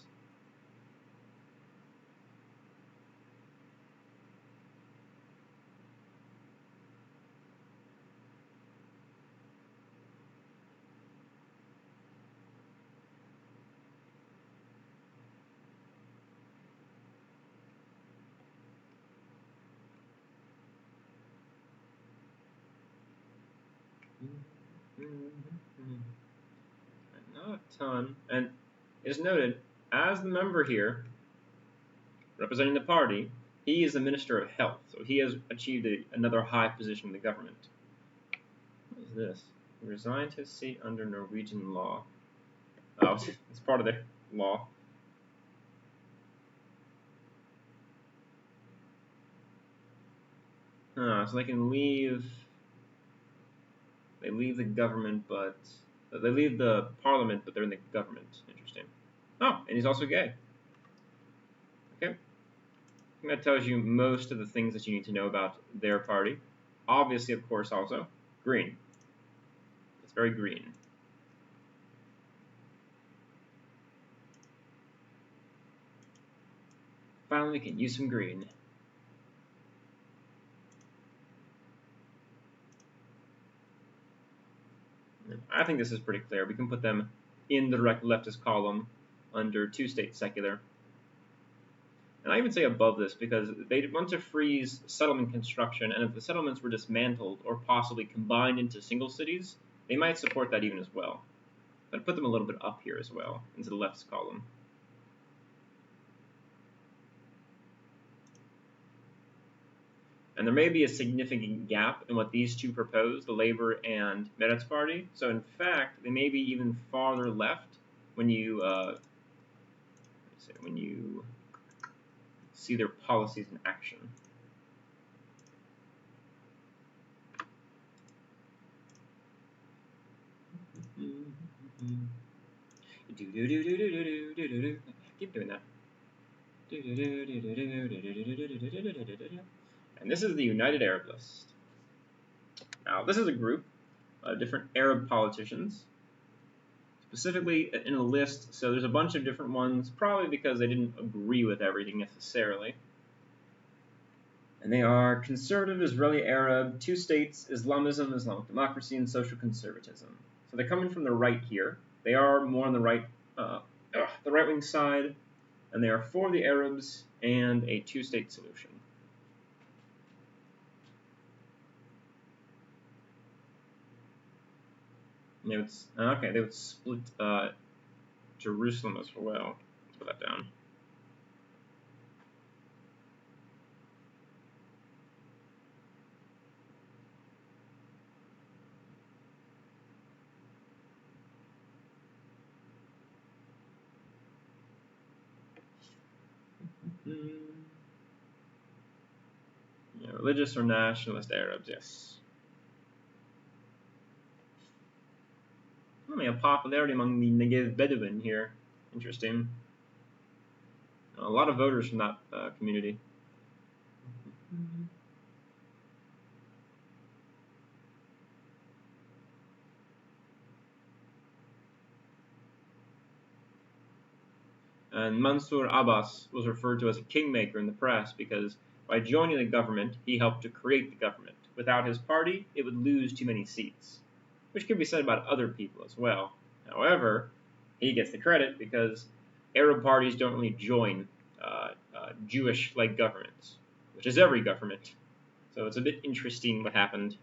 Not a ton. And it is noted, as the member here, representing the party, he is the Minister of Health, so he has achieved another high position in the government. What is this? He resigned his seat under Norwegian law. Oh, it's part of their law. So they can leave. They leave the government, but they leave the parliament, but they're in the government. Interesting. Oh, and he's also gay. Okay. I think that tells you most of the things that you need to know about their party. Obviously, of course, also green. It's very green. Finally, we can use some green. I think this is pretty clear. We can put them in the direct leftist column under two-state secular. And I even say above this because they want to freeze settlement construction, and if the settlements were dismantled or possibly combined into single cities, they might support that even as well. But put them a little bit up here as well, into the leftist column. And there may be a significant gap in what these two propose, the Labor and Meretz party. So in fact, they may be even farther left when you see their policies in action. Keep doing that. And this is the United Arab List. Now, this is a group of different Arab politicians, specifically in a list. So there's a bunch of different ones, probably because they didn't agree with everything necessarily. And they are conservative, Israeli Arab, two states, Islamism, Islamic democracy, and social conservatism. So they're coming from the right here. They are more on the right-wing side, and they are for the Arabs and a two-state solution. They would split Jerusalem as well. Let's put that down. Yeah, religious or nationalist Arabs, yes. I mean, a popularity among the Negev Bedouin here. Interesting. A lot of voters from that community. And Mansur Abbas was referred to as a kingmaker in the press because by joining the government, he helped to create the government. Without his party, it would lose too many seats, which could be said about other people as well. However, he gets the credit because Arab parties don't really join Jewish-like governments, which is every government. So it's a bit interesting what happened.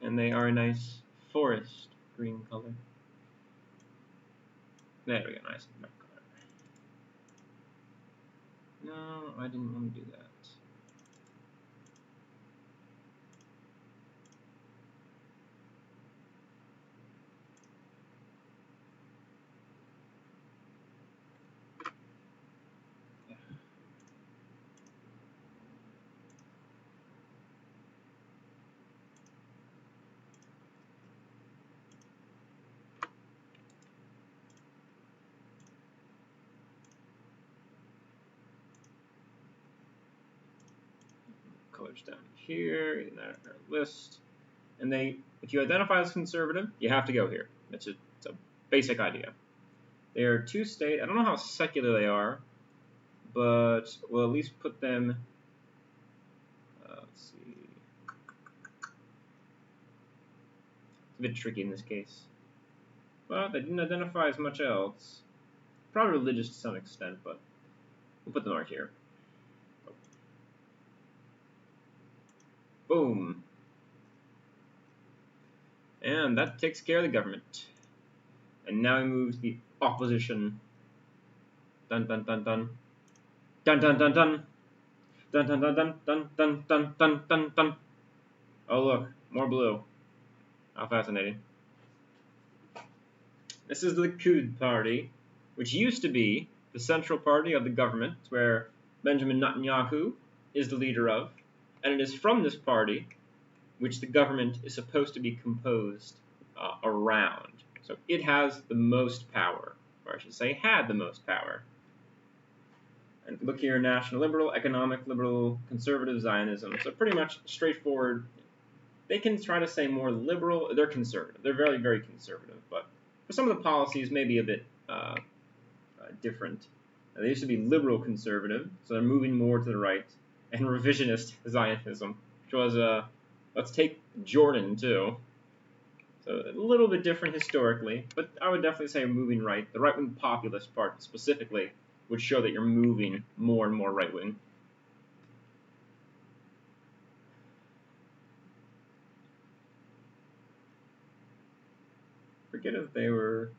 And they are a nice forest green color. There we go, nice color. No, I didn't want to do that. Colors down here in our list, and if you identify as conservative, you have to go here. It's a basic idea. They are two-state. I don't know how secular they are, but we'll at least put them. Let's see. It's a bit tricky in this case, but they didn't identify as much else. Probably religious to some extent, but we'll put them right here. Boom. And that takes care of the government. And now we move to the opposition. Dun dun dun dun. Dun dun dun dun. Dun dun dun dun dun dun dun dun dun dun. Oh look, more blue. How fascinating. This is the Likud party, which used to be the central party of the government, where Benjamin Netanyahu is the leader of. And it is from this party which the government is supposed to be composed around. So it has the most power, or I should say had the most power. And look here, national liberal, economic liberal, conservative Zionism. So pretty much straightforward. They can try to say more liberal. They're conservative. They're very, very conservative. But for some of the policies, maybe a bit different. They used to be liberal conservative, so they're moving more to the right. And revisionist Zionism, which was, let's take Jordan too. So a little bit different historically, but I would definitely say moving right. The right-wing populist part specifically would show that you're moving more and more right-wing. Forget if they were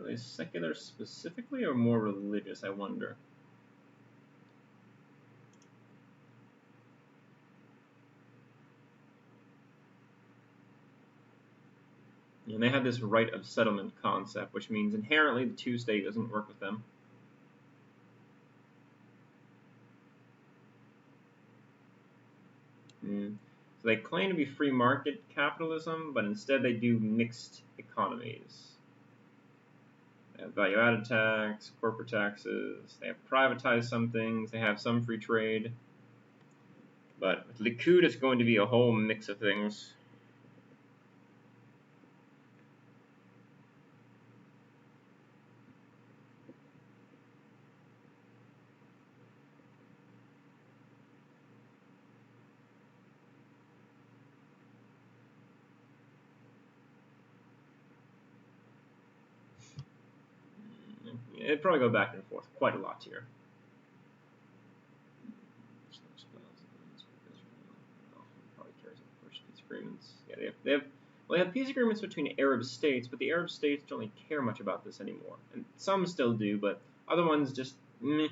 they secular specifically or more religious, I wonder. And they have this right of settlement concept, which means inherently the two-state doesn't work with them. So they claim to be free market capitalism, but instead they do mixed economies. They have value-added tax, corporate taxes, they have privatized some things, they have some free trade. But with Likud, it's going to be a whole mix of things. It'd probably go back and forth quite a lot here. Probably cares about first peace agreements. Yeah, they have peace agreements between Arab states, but the Arab states don't really care much about this anymore. And some still do, but other ones just meh. It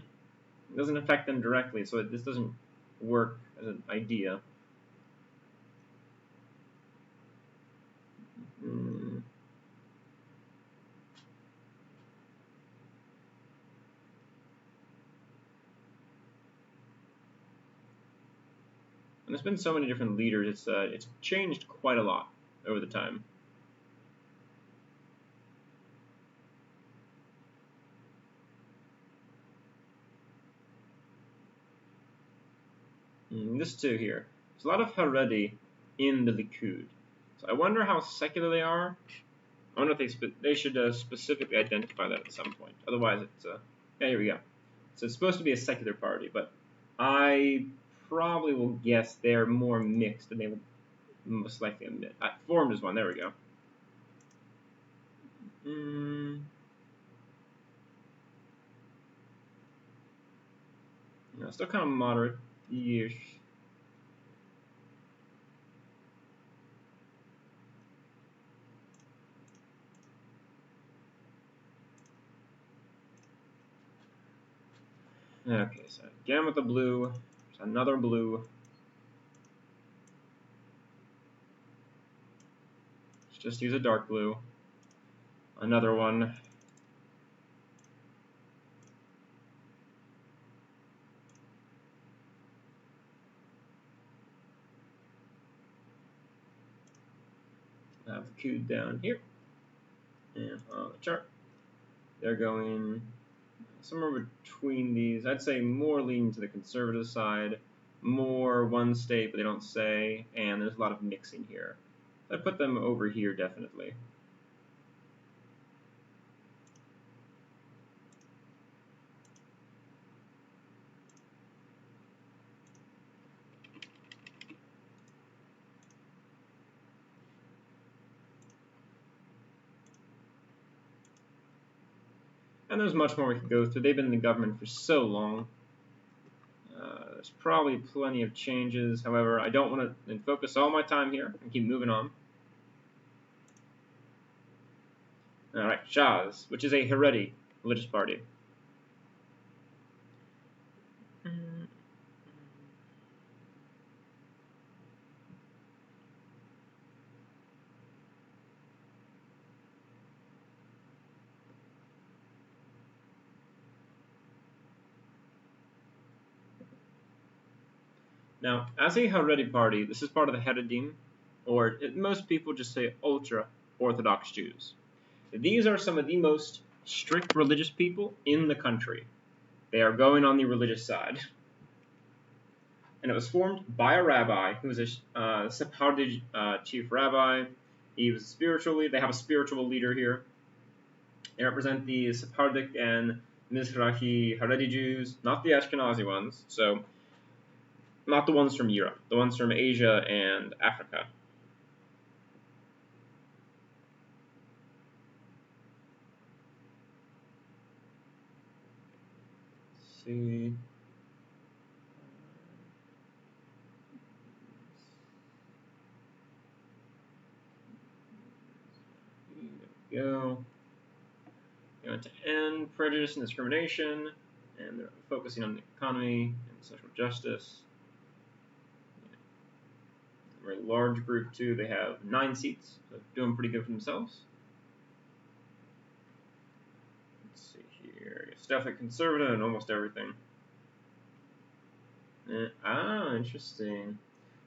doesn't affect them directly, so this doesn't work as an idea. And there's been so many different leaders, it's changed quite a lot over the time. This too here. There's a lot of Haredi in the Likud. So I wonder how secular they are. I wonder if they should specifically identify that at some point. Otherwise, it's yeah, here we go. So it's supposed to be a secular party, but I probably will guess they're more mixed than they will most likely admit. Formed as one. There we go. No, still kind of moderate-ish. Okay, so again with the blue. There's another blue. Let's just use a dark blue. Another one. I have the cube down here. And on the chart, they're going somewhere between these. I'd say more leaning to the conservative side, more one state, but they don't say, and there's a lot of mixing here. So I put them over here definitely. And there's much more we could go through. They've been in the government for so long. There's probably plenty of changes. However, I don't want to focus all my time here and keep moving on. Alright, Shas, which is a Haredi religious party. Now, as a Haredi party, this is part of the Haredim, or most people just say ultra-Orthodox Jews. These are some of the most strict religious people in the country. They are going on the religious side. And it was formed by a rabbi who was a Sephardic chief rabbi. He was spiritually, they have a spiritual leader here. They represent the Sephardic and Mizrahi Haredi Jews, not the Ashkenazi ones. So not the ones from Europe, the ones from Asia and Africa. Let's see. There we go. They want to end prejudice and discrimination, and they're focusing on the economy and social justice. Very large group too. They have 9 seats, so doing pretty good for themselves. Let's see here. It's definitely conservative in almost everything. Interesting.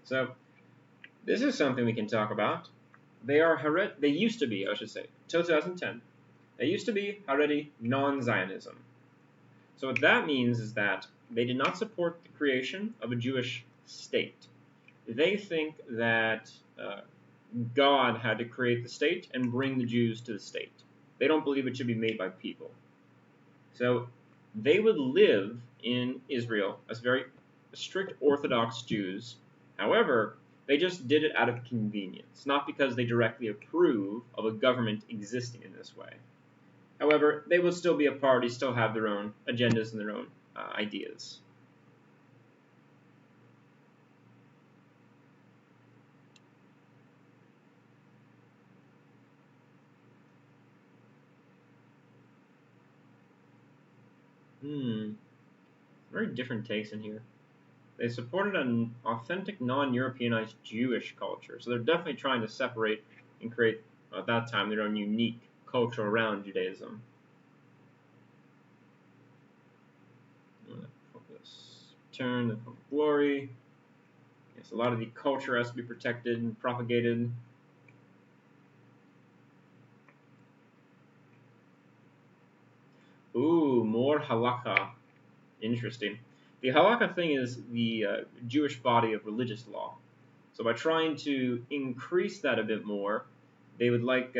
So this is something we can talk about. They used to be, I should say, till 2010. They used to be Haredi Non-Zionism. So what that means is that they did not support the creation of a Jewish state. They think that God had to create the state and bring the Jews to the state. They don't believe it should be made by people. So they would live in Israel as very strict Orthodox Jews. However, they just did it out of convenience, not because they directly approve of a government existing in this way. However, they will still be a party, still have their own agendas and their own ideas. Very different takes in here. They supported an authentic non-Europeanized Jewish culture, so they're definitely trying to separate and create, at that time, their own unique culture around Judaism. Focus. Turn the glory. Yes, a lot of the culture has to be protected and propagated. Ooh, more halakha. Interesting. The halakha thing is the Jewish body of religious law. So by trying to increase that a bit more, they would like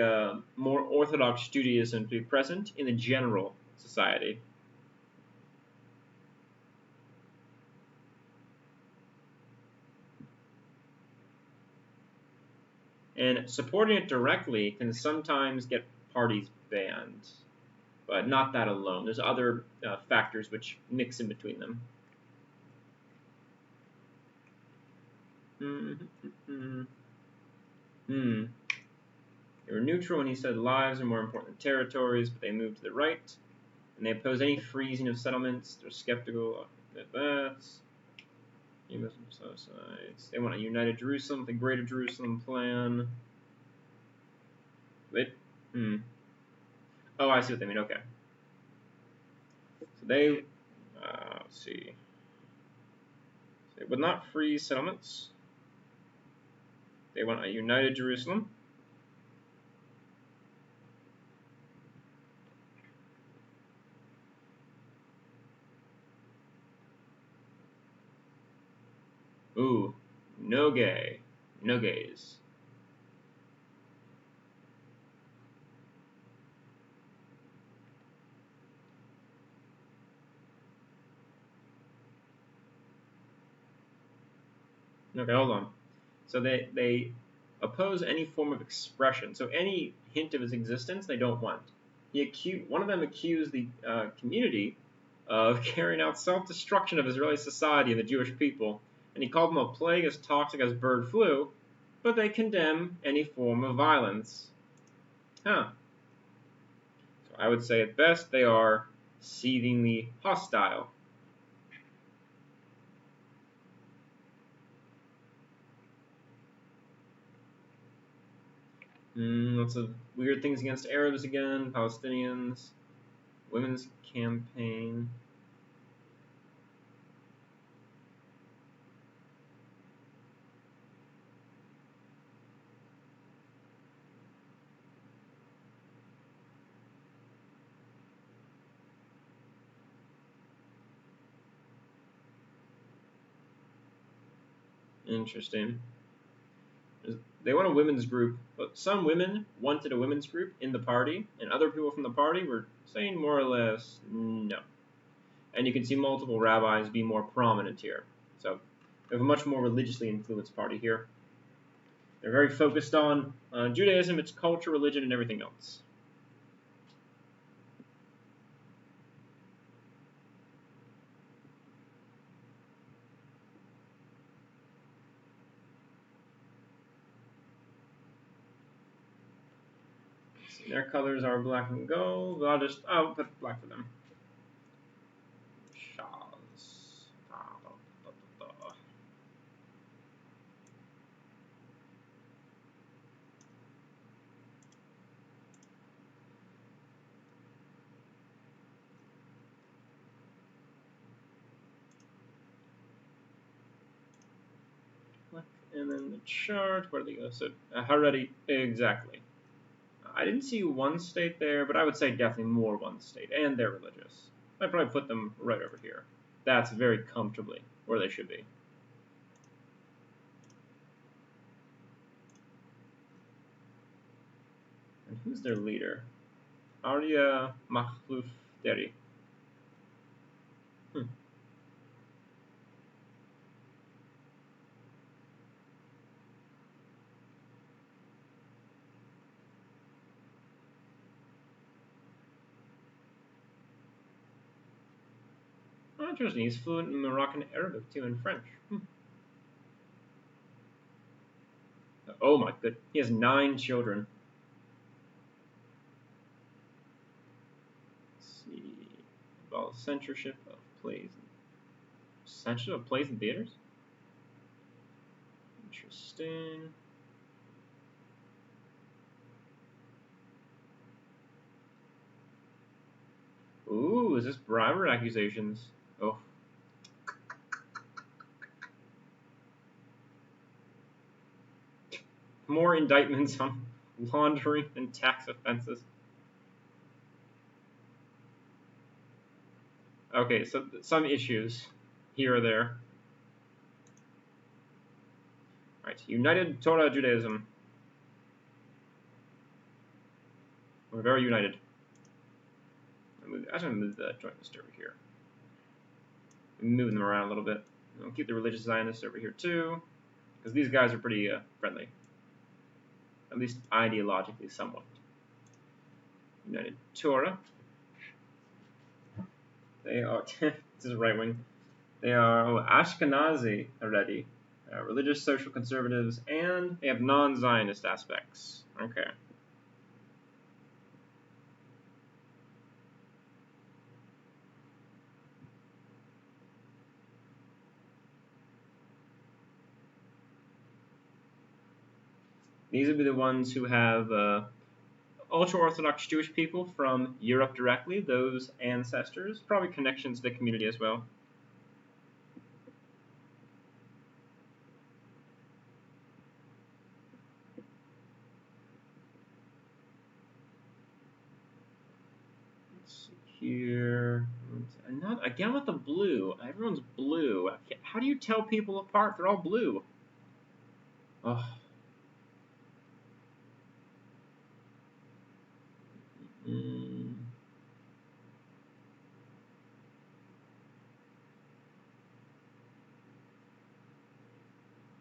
more Orthodox Judaism to be present in the general society. And supporting it directly can sometimes get parties banned, but not that alone. There's other factors which mix in between them. They were neutral when he said lives are more important than territories, but they moved to the right, and they oppose any freezing of settlements. They're skeptical of that. They want a united Jerusalem, the Greater Jerusalem plan. Wait. Oh, I see what they mean. Okay. So they, let's see. They would not freeze settlements. They want a united Jerusalem. Ooh, no gay. No gays. Okay, hold on. So they oppose any form of expression. So any hint of his existence they don't want. One of them accused the community of carrying out self-destruction of Israeli society and the Jewish people, and he called them a plague as toxic as bird flu, but they condemn any form of violence. So I would say at best they are seethingly hostile. Lots of weird things against Arabs again, Palestinians, women's campaign. Interesting. They want a women's group, but some women wanted a women's group in the party, and other people from the party were saying more or less no. And you can see multiple rabbis be more prominent here. So we have a much more religiously influenced party here. They're very focused on Judaism, its culture, religion, and everything else. Their colors are black and gold. I'll put black for them. And then the chart, where do they go? So Haredi, exactly. I didn't see one state there, but I would say definitely more one state, and they're religious. I'd probably put them right over here. That's very comfortably where they should be. And who's their leader? Arya Makhluf Deri. Oh, interesting. He's fluent in Moroccan Arabic too, and French. Oh my goodness. He has 9 children. Let's see. Involves censorship of plays. Censorship of plays and theaters? Interesting. Ooh, is this bribery accusations? Oh. More indictments on laundering and tax offenses. Okay, so some issues. here or there. Alright, united Torah Judaism. We're very united. I'm going to move the joint list over here. I'm moving them around a little bit. I'll keep the religious Zionists over here too, because these guys are pretty friendly. At least ideologically, somewhat. United Torah. They are, this is right wing. They are Ashkenazi already. Religious social conservatives, and they have non-Zionist aspects. Okay. These would be the ones who have ultra-Orthodox Jewish people from Europe directly, those ancestors, probably connections to the community as well. Let's see here. Not again with the blue. Everyone's blue. How do you tell people apart? They're all blue. Oh.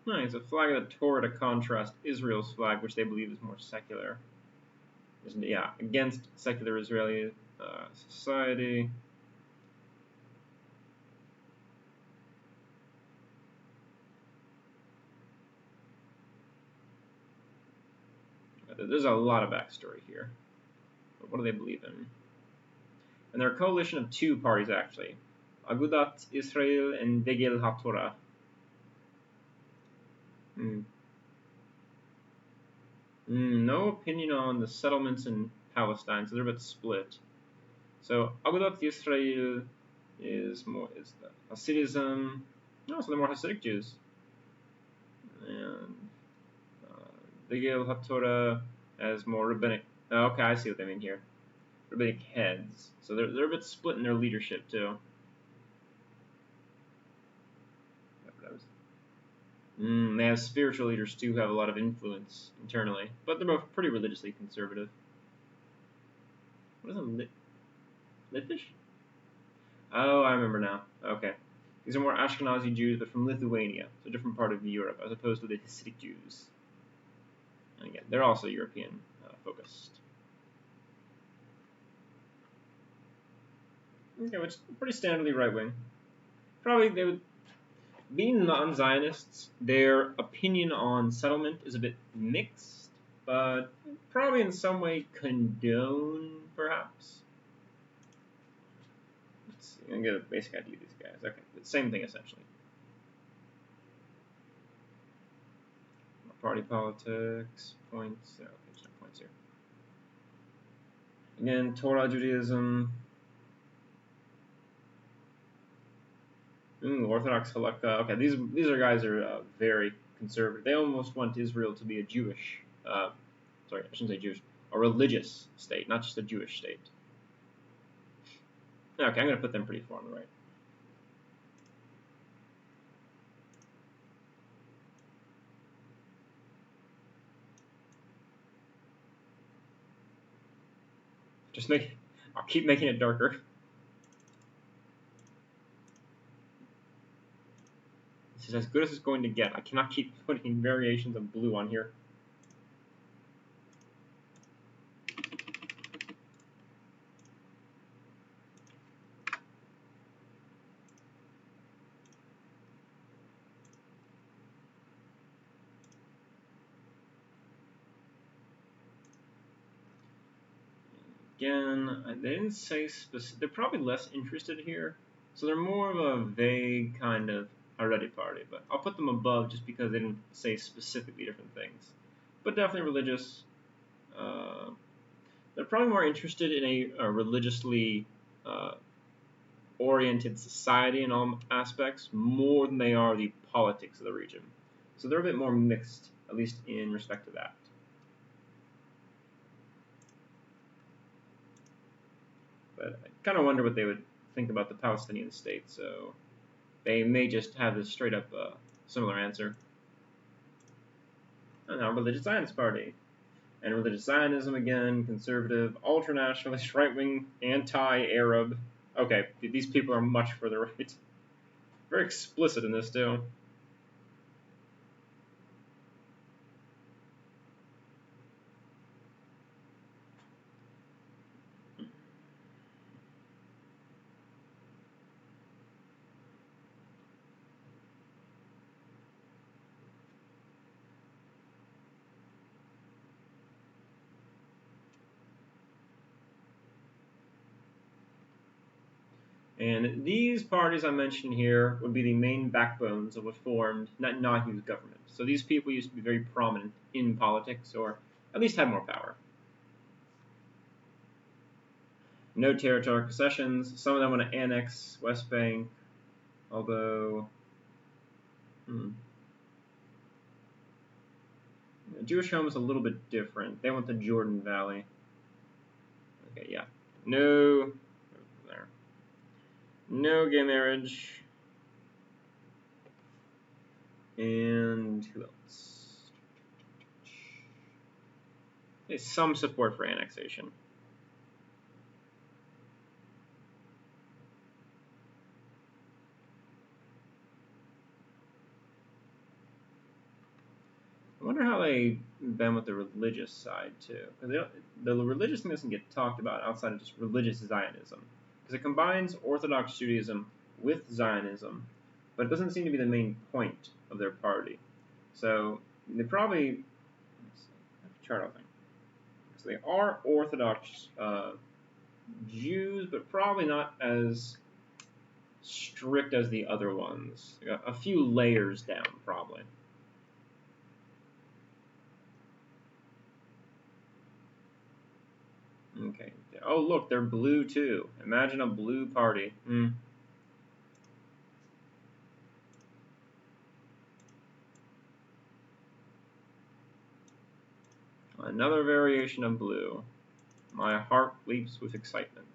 Nice, a flag of the Torah to contrast Israel's flag, which they believe is more secular. Yeah, against secular Israeli society. There's a lot of backstory here. But what do they believe in? And they're a coalition of two parties, actually. Agudat Israel and Degel HaTorah. No opinion on the settlements in Palestine, so they're a bit split. So Agudat Israel is the Hasidism. No, so they're more Hasidic Jews. And Degel HaTorah has more rabbinic. Oh, okay, I see what they mean here. Rabbinic heads. So they're a bit split in their leadership too. They have spiritual leaders too who have a lot of influence internally, but they're both pretty religiously conservative. What is a Litvish? Oh, I remember now. Okay. These are more Ashkenazi Jews, but from Lithuania, so a different part of Europe, as opposed to the Hasidic Jews. And again, they're also European focused. Okay, which is pretty standardly right wing. Probably they would. Being non-Zionists, their opinion on settlement is a bit mixed, but probably in some way condone, perhaps. Let's see, I'm going to get a basic idea of these guys. Okay, the same thing essentially. Party politics, points, okay, there's no points here. Again, Torah Judaism. Orthodox halakha. Okay, these are guys are very conservative. They almost want Israel to be a Jewish, sorry, I shouldn't say Jewish, a religious state, not just a Jewish state. Okay, I'm going to put them pretty far on the right. I'll keep making it darker. This is as good as it's going to get. I cannot keep putting variations of blue on here. Again, they didn't say specific. They're probably less interested here, so they're more of a vague kind of already party. But I'll put them above just because they didn't say specifically different things. But definitely religious. They're probably more interested in a religiously oriented society in all aspects more than they are the politics of the region. So they're a bit more mixed, at least in respect to that. But I kind of wonder what they would think about the Palestinian state. So They may just have this straight up similar answer. And now Religious Zionist Party. And Religious Zionism again, conservative, ultranationalist, right-wing, anti-Arab. Okay, these people are much further right. Very explicit in this too. And these parties I mentioned here would be the main backbones of what formed Netanyahu's government. So these people used to be very prominent in politics, or at least had more power. No territorial concessions. Some of them want to annex West Bank, although the Jewish home is a little bit different. They want the Jordan Valley. Okay, yeah. No gay marriage. And who else? Okay, some support for annexation. I wonder how they've been with the religious side too, because the religious thing doesn't get talked about outside of just religious Zionism, because it combines Orthodox Judaism with Zionism, but it doesn't seem to be the main point of their party. So they probably chart out thing. So they are Orthodox Jews, but probably not as strict as the other ones. A few layers down, probably. Okay. Oh, look, they're blue too. Imagine a blue party. Another variation of blue. My heart leaps with excitement.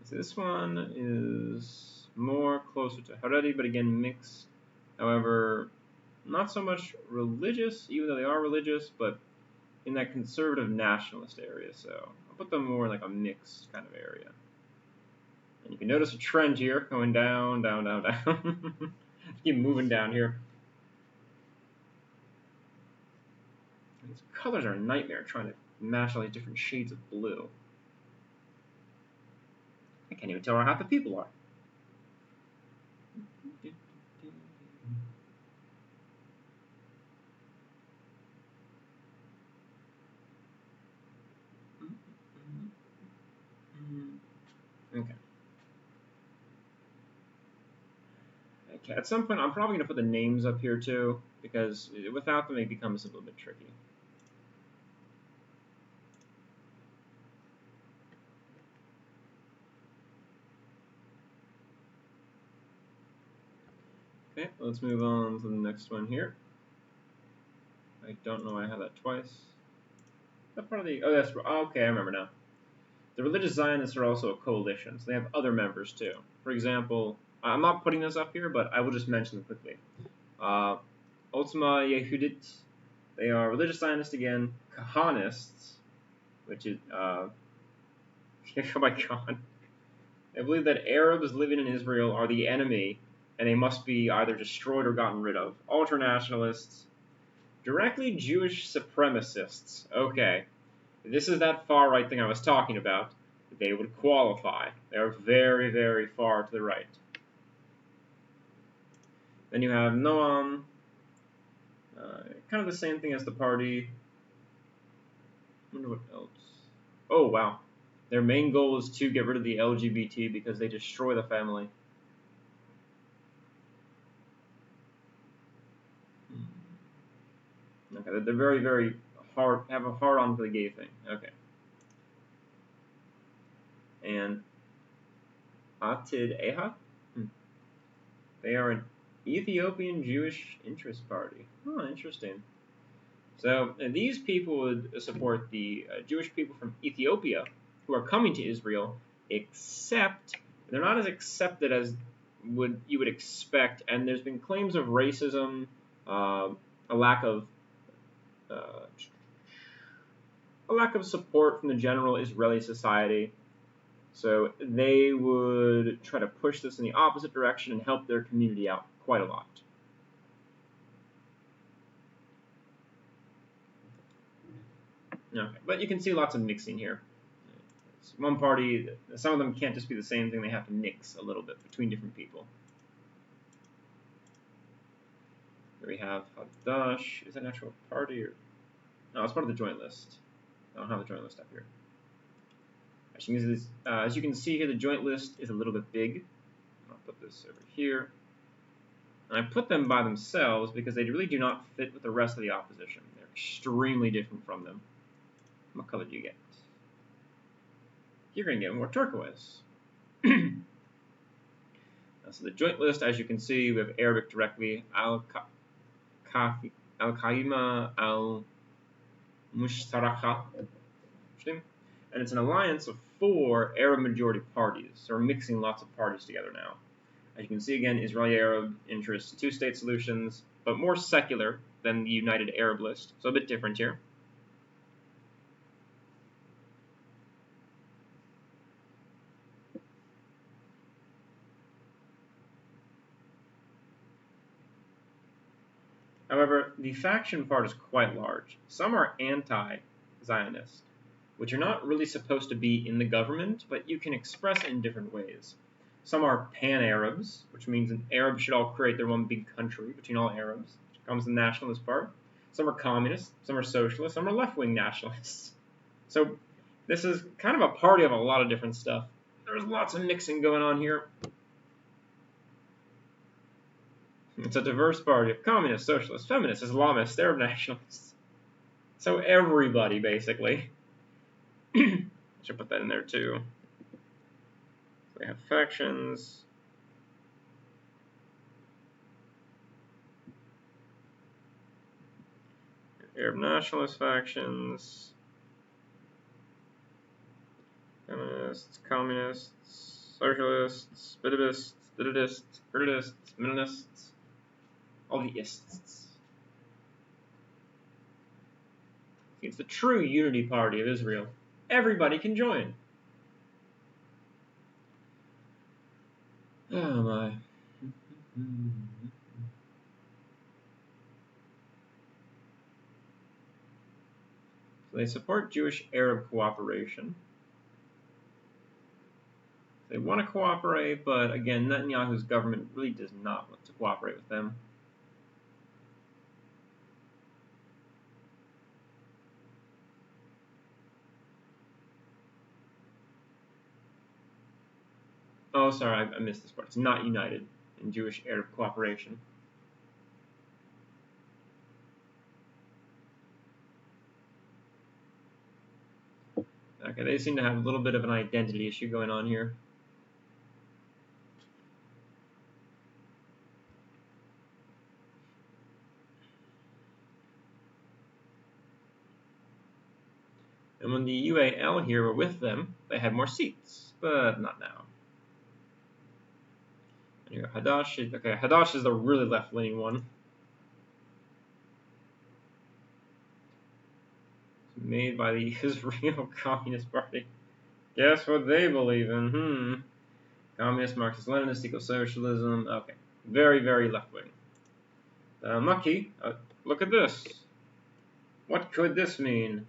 So this one is more closer to Haredi, but again mixed. However, not so much religious, even though they are religious, but in that conservative nationalist area. So I'll put them more in like a mixed kind of area. And you can notice a trend here going down, down, down, down. Keep moving down here. These colors are a nightmare trying to match all these different shades of blue. I can't even tell where half the people are. Okay. Okay, at some point I'm probably going to put the names up here too, because without them it becomes a little bit tricky. Okay, let's move on to the next one here. I don't know why I have that twice. Is that part of the... Oh, that's... okay, I remember now. The religious Zionists are also a coalition, so they have other members too. For example, I'm not putting this up here, but I will just mention them quickly. Ultima Yehudit, they are religious Zionists again. Kahanists, which is... oh my god. They believe that Arabs living in Israel are the enemy, and they must be either destroyed or gotten rid of. Ultranationalists. Directly Jewish supremacists. Okay. This is that far-right thing I was talking about. They would qualify. They are very, very far to the right. Then you have Noam. Kind of the same thing as the party. I wonder what else. Oh, wow. Their main goal is to get rid of the LGBT because they destroy the family. Okay, they're very, very hard, have a hard on for the gay thing. Okay. And Atid Eha? They are an Ethiopian Jewish interest party. Oh, interesting. So these people would support the Jewish people from Ethiopia who are coming to Israel, except they're not as accepted as you would expect, and there's been claims of racism, a lack of uh, support from the general Israeli society. So they would try to push this in the opposite direction and help their community out quite a lot. Okay, but you can see lots of mixing here. One party, some of them can't just be the same thing, they have to mix a little bit between different people. Here we have Hadash. Is that an actual party? Or no, it's part of the joint list. I don't have the joint list up here. As you can see here, the joint list is a little bit big. I'll put this over here. And I put them by themselves because they really do not fit with the rest of the opposition. They're extremely different from them. What color do you get? You're going to get more turquoise. So the joint list, as you can see, we have Arabic directly, Al-Qaima Al-Mushtaraka, and it's an alliance of 4 Arab majority parties. So we're mixing lots of parties together now. As you can see again, Israeli Arab interests, 2-state solutions, but more secular than the United Arab List, so a bit different here. However, the faction part is quite large. Some are anti-Zionist, which are not really supposed to be in the government, but you can express it in different ways. Some are pan-Arabs, which means an Arab should all create their one big country between all Arabs, which comes the nationalist part. Some are communists, some are socialists, some are left-wing nationalists. So this is kind of a party of a lot of different stuff. There's lots of mixing going on here. It's a diverse party of communists, socialists, feminists, Islamists, Arab nationalists. So everybody, basically. I should put that in there too. So we have factions. Arab nationalist factions. Feminists, communists, socialists, Biddists, Britists, Mennonists. All the ists. It's the true unity party of Israel. Everybody can join. Oh my. So they support Jewish-Arab cooperation. They want to cooperate, but again, Netanyahu's government really does not want to cooperate with them. Oh, sorry, I missed this part. It's not united in Jewish-Arab cooperation. Okay, they seem to have a little bit of an identity issue going on here. And when the UAL here were with them, they had more seats, but not now. And here, Hadash. Okay, Hadash is the really left-leaning one. It's made by the Israel Communist Party. Guess what they believe in? Communist, Marxist, Leninist, eco-socialism. Okay, very, very left-wing. Maki, look at this. What could this mean?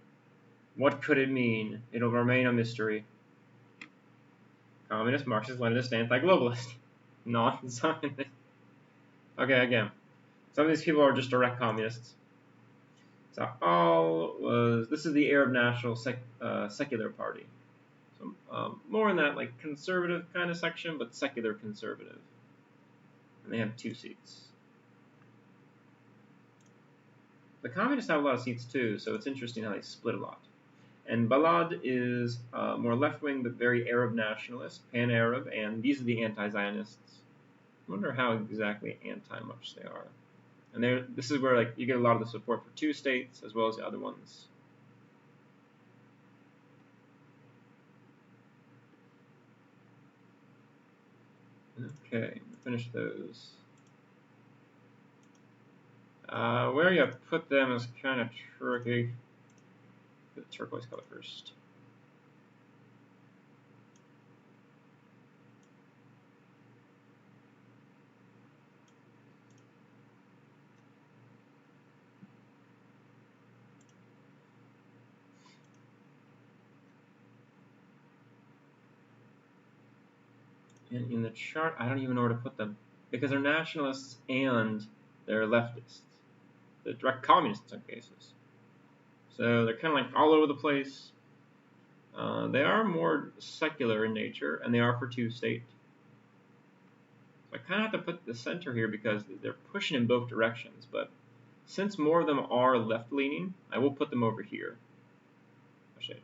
What could it mean? It'll remain a mystery. Communist, Marxist, Leninist, anti-globalist. Non-Zionist. Okay, again. Some of these people are just direct communists. So this is the Arab National Secular Party. So more in that like conservative kind of section, but secular conservative. And they have 2 seats. The communists have a lot of seats too, so it's interesting how they split a lot. And Balad is more left-wing, but very Arab nationalist, pan-Arab, and these are the anti-Zionists. I wonder how exactly anti-much they are. And this is where you get a lot of the support for two states as well as the other ones. Okay, finish those. Where you put them is kind of tricky. Put the turquoise color first. And in the chart, I don't even know where to put them because they're nationalists and they're leftists. They're direct communists in some cases. So they're kind of all over the place. They are more secular in nature, and they are for two-state. So I kind of have to put the center here because they're pushing in both directions. But since more of them are left-leaning, I will put them over here. Actually,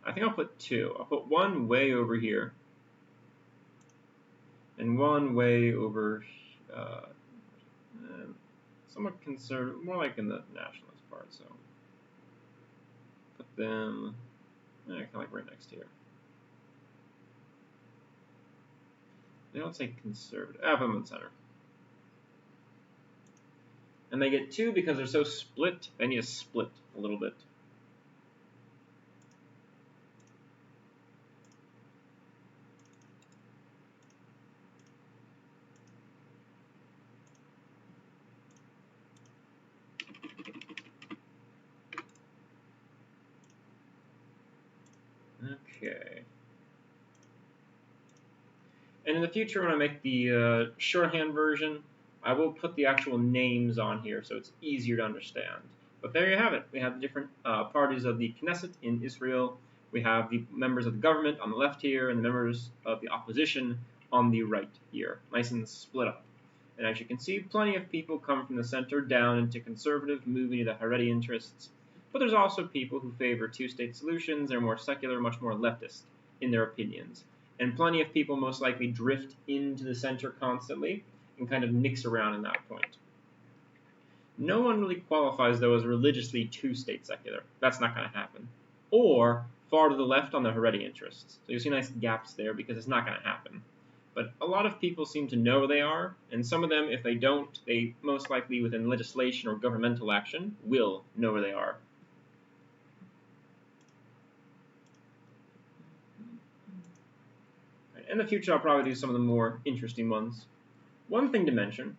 I think I'll put two. I'll put one way over here, and one way over, somewhat conservative, more like in the nationalist part. So put them kind of right next here. They don't say conservative. I'll put them in the center. And they get two because they're so split. They need to split a little bit. Okay. And in the future, when I make the shorthand version, I will put the actual names on here so it's easier to understand. But there you have it. We have the different parties of the Knesset in Israel. We have the members of the government on the left here and the members of the opposition on the right here. Nice and split up. And as you can see, plenty of people come from the center down into conservative, moving to the Haredi interests. But there's also people who favor two-state solutions. They're more secular, much more leftist in their opinions. And plenty of people most likely drift into the center constantly and kind of mix around in that point. No one really qualifies, though, as religiously two-state secular. That's not going to happen. Or far to the left on the Haredi interests. So you see nice gaps there because it's not going to happen. But a lot of people seem to know they are, and some of them, if they don't, they most likely within legislation or governmental action will know where they are. In the future, I'll probably do some of the more interesting ones. One thing to mention,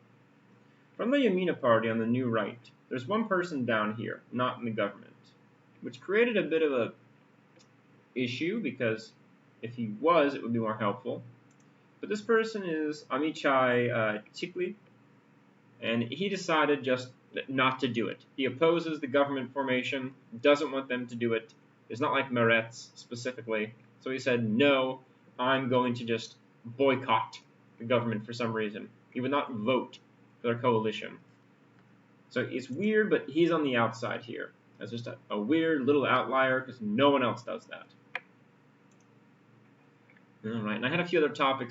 from the Yamina party on the new right, there's one person down here, not in the government, which created a bit of a issue because if he was, it would be more helpful. But this person is Amichai Tikli, and he decided just not to do it. He opposes the government formation, doesn't want them to do it. It's not like Meretz specifically. So he said, no, I'm going to just boycott the government for some reason. He would not vote for their coalition. So it's weird, but he's on the outside here. That's just a weird little outlier because no one else does that. All right, and I had a few other topics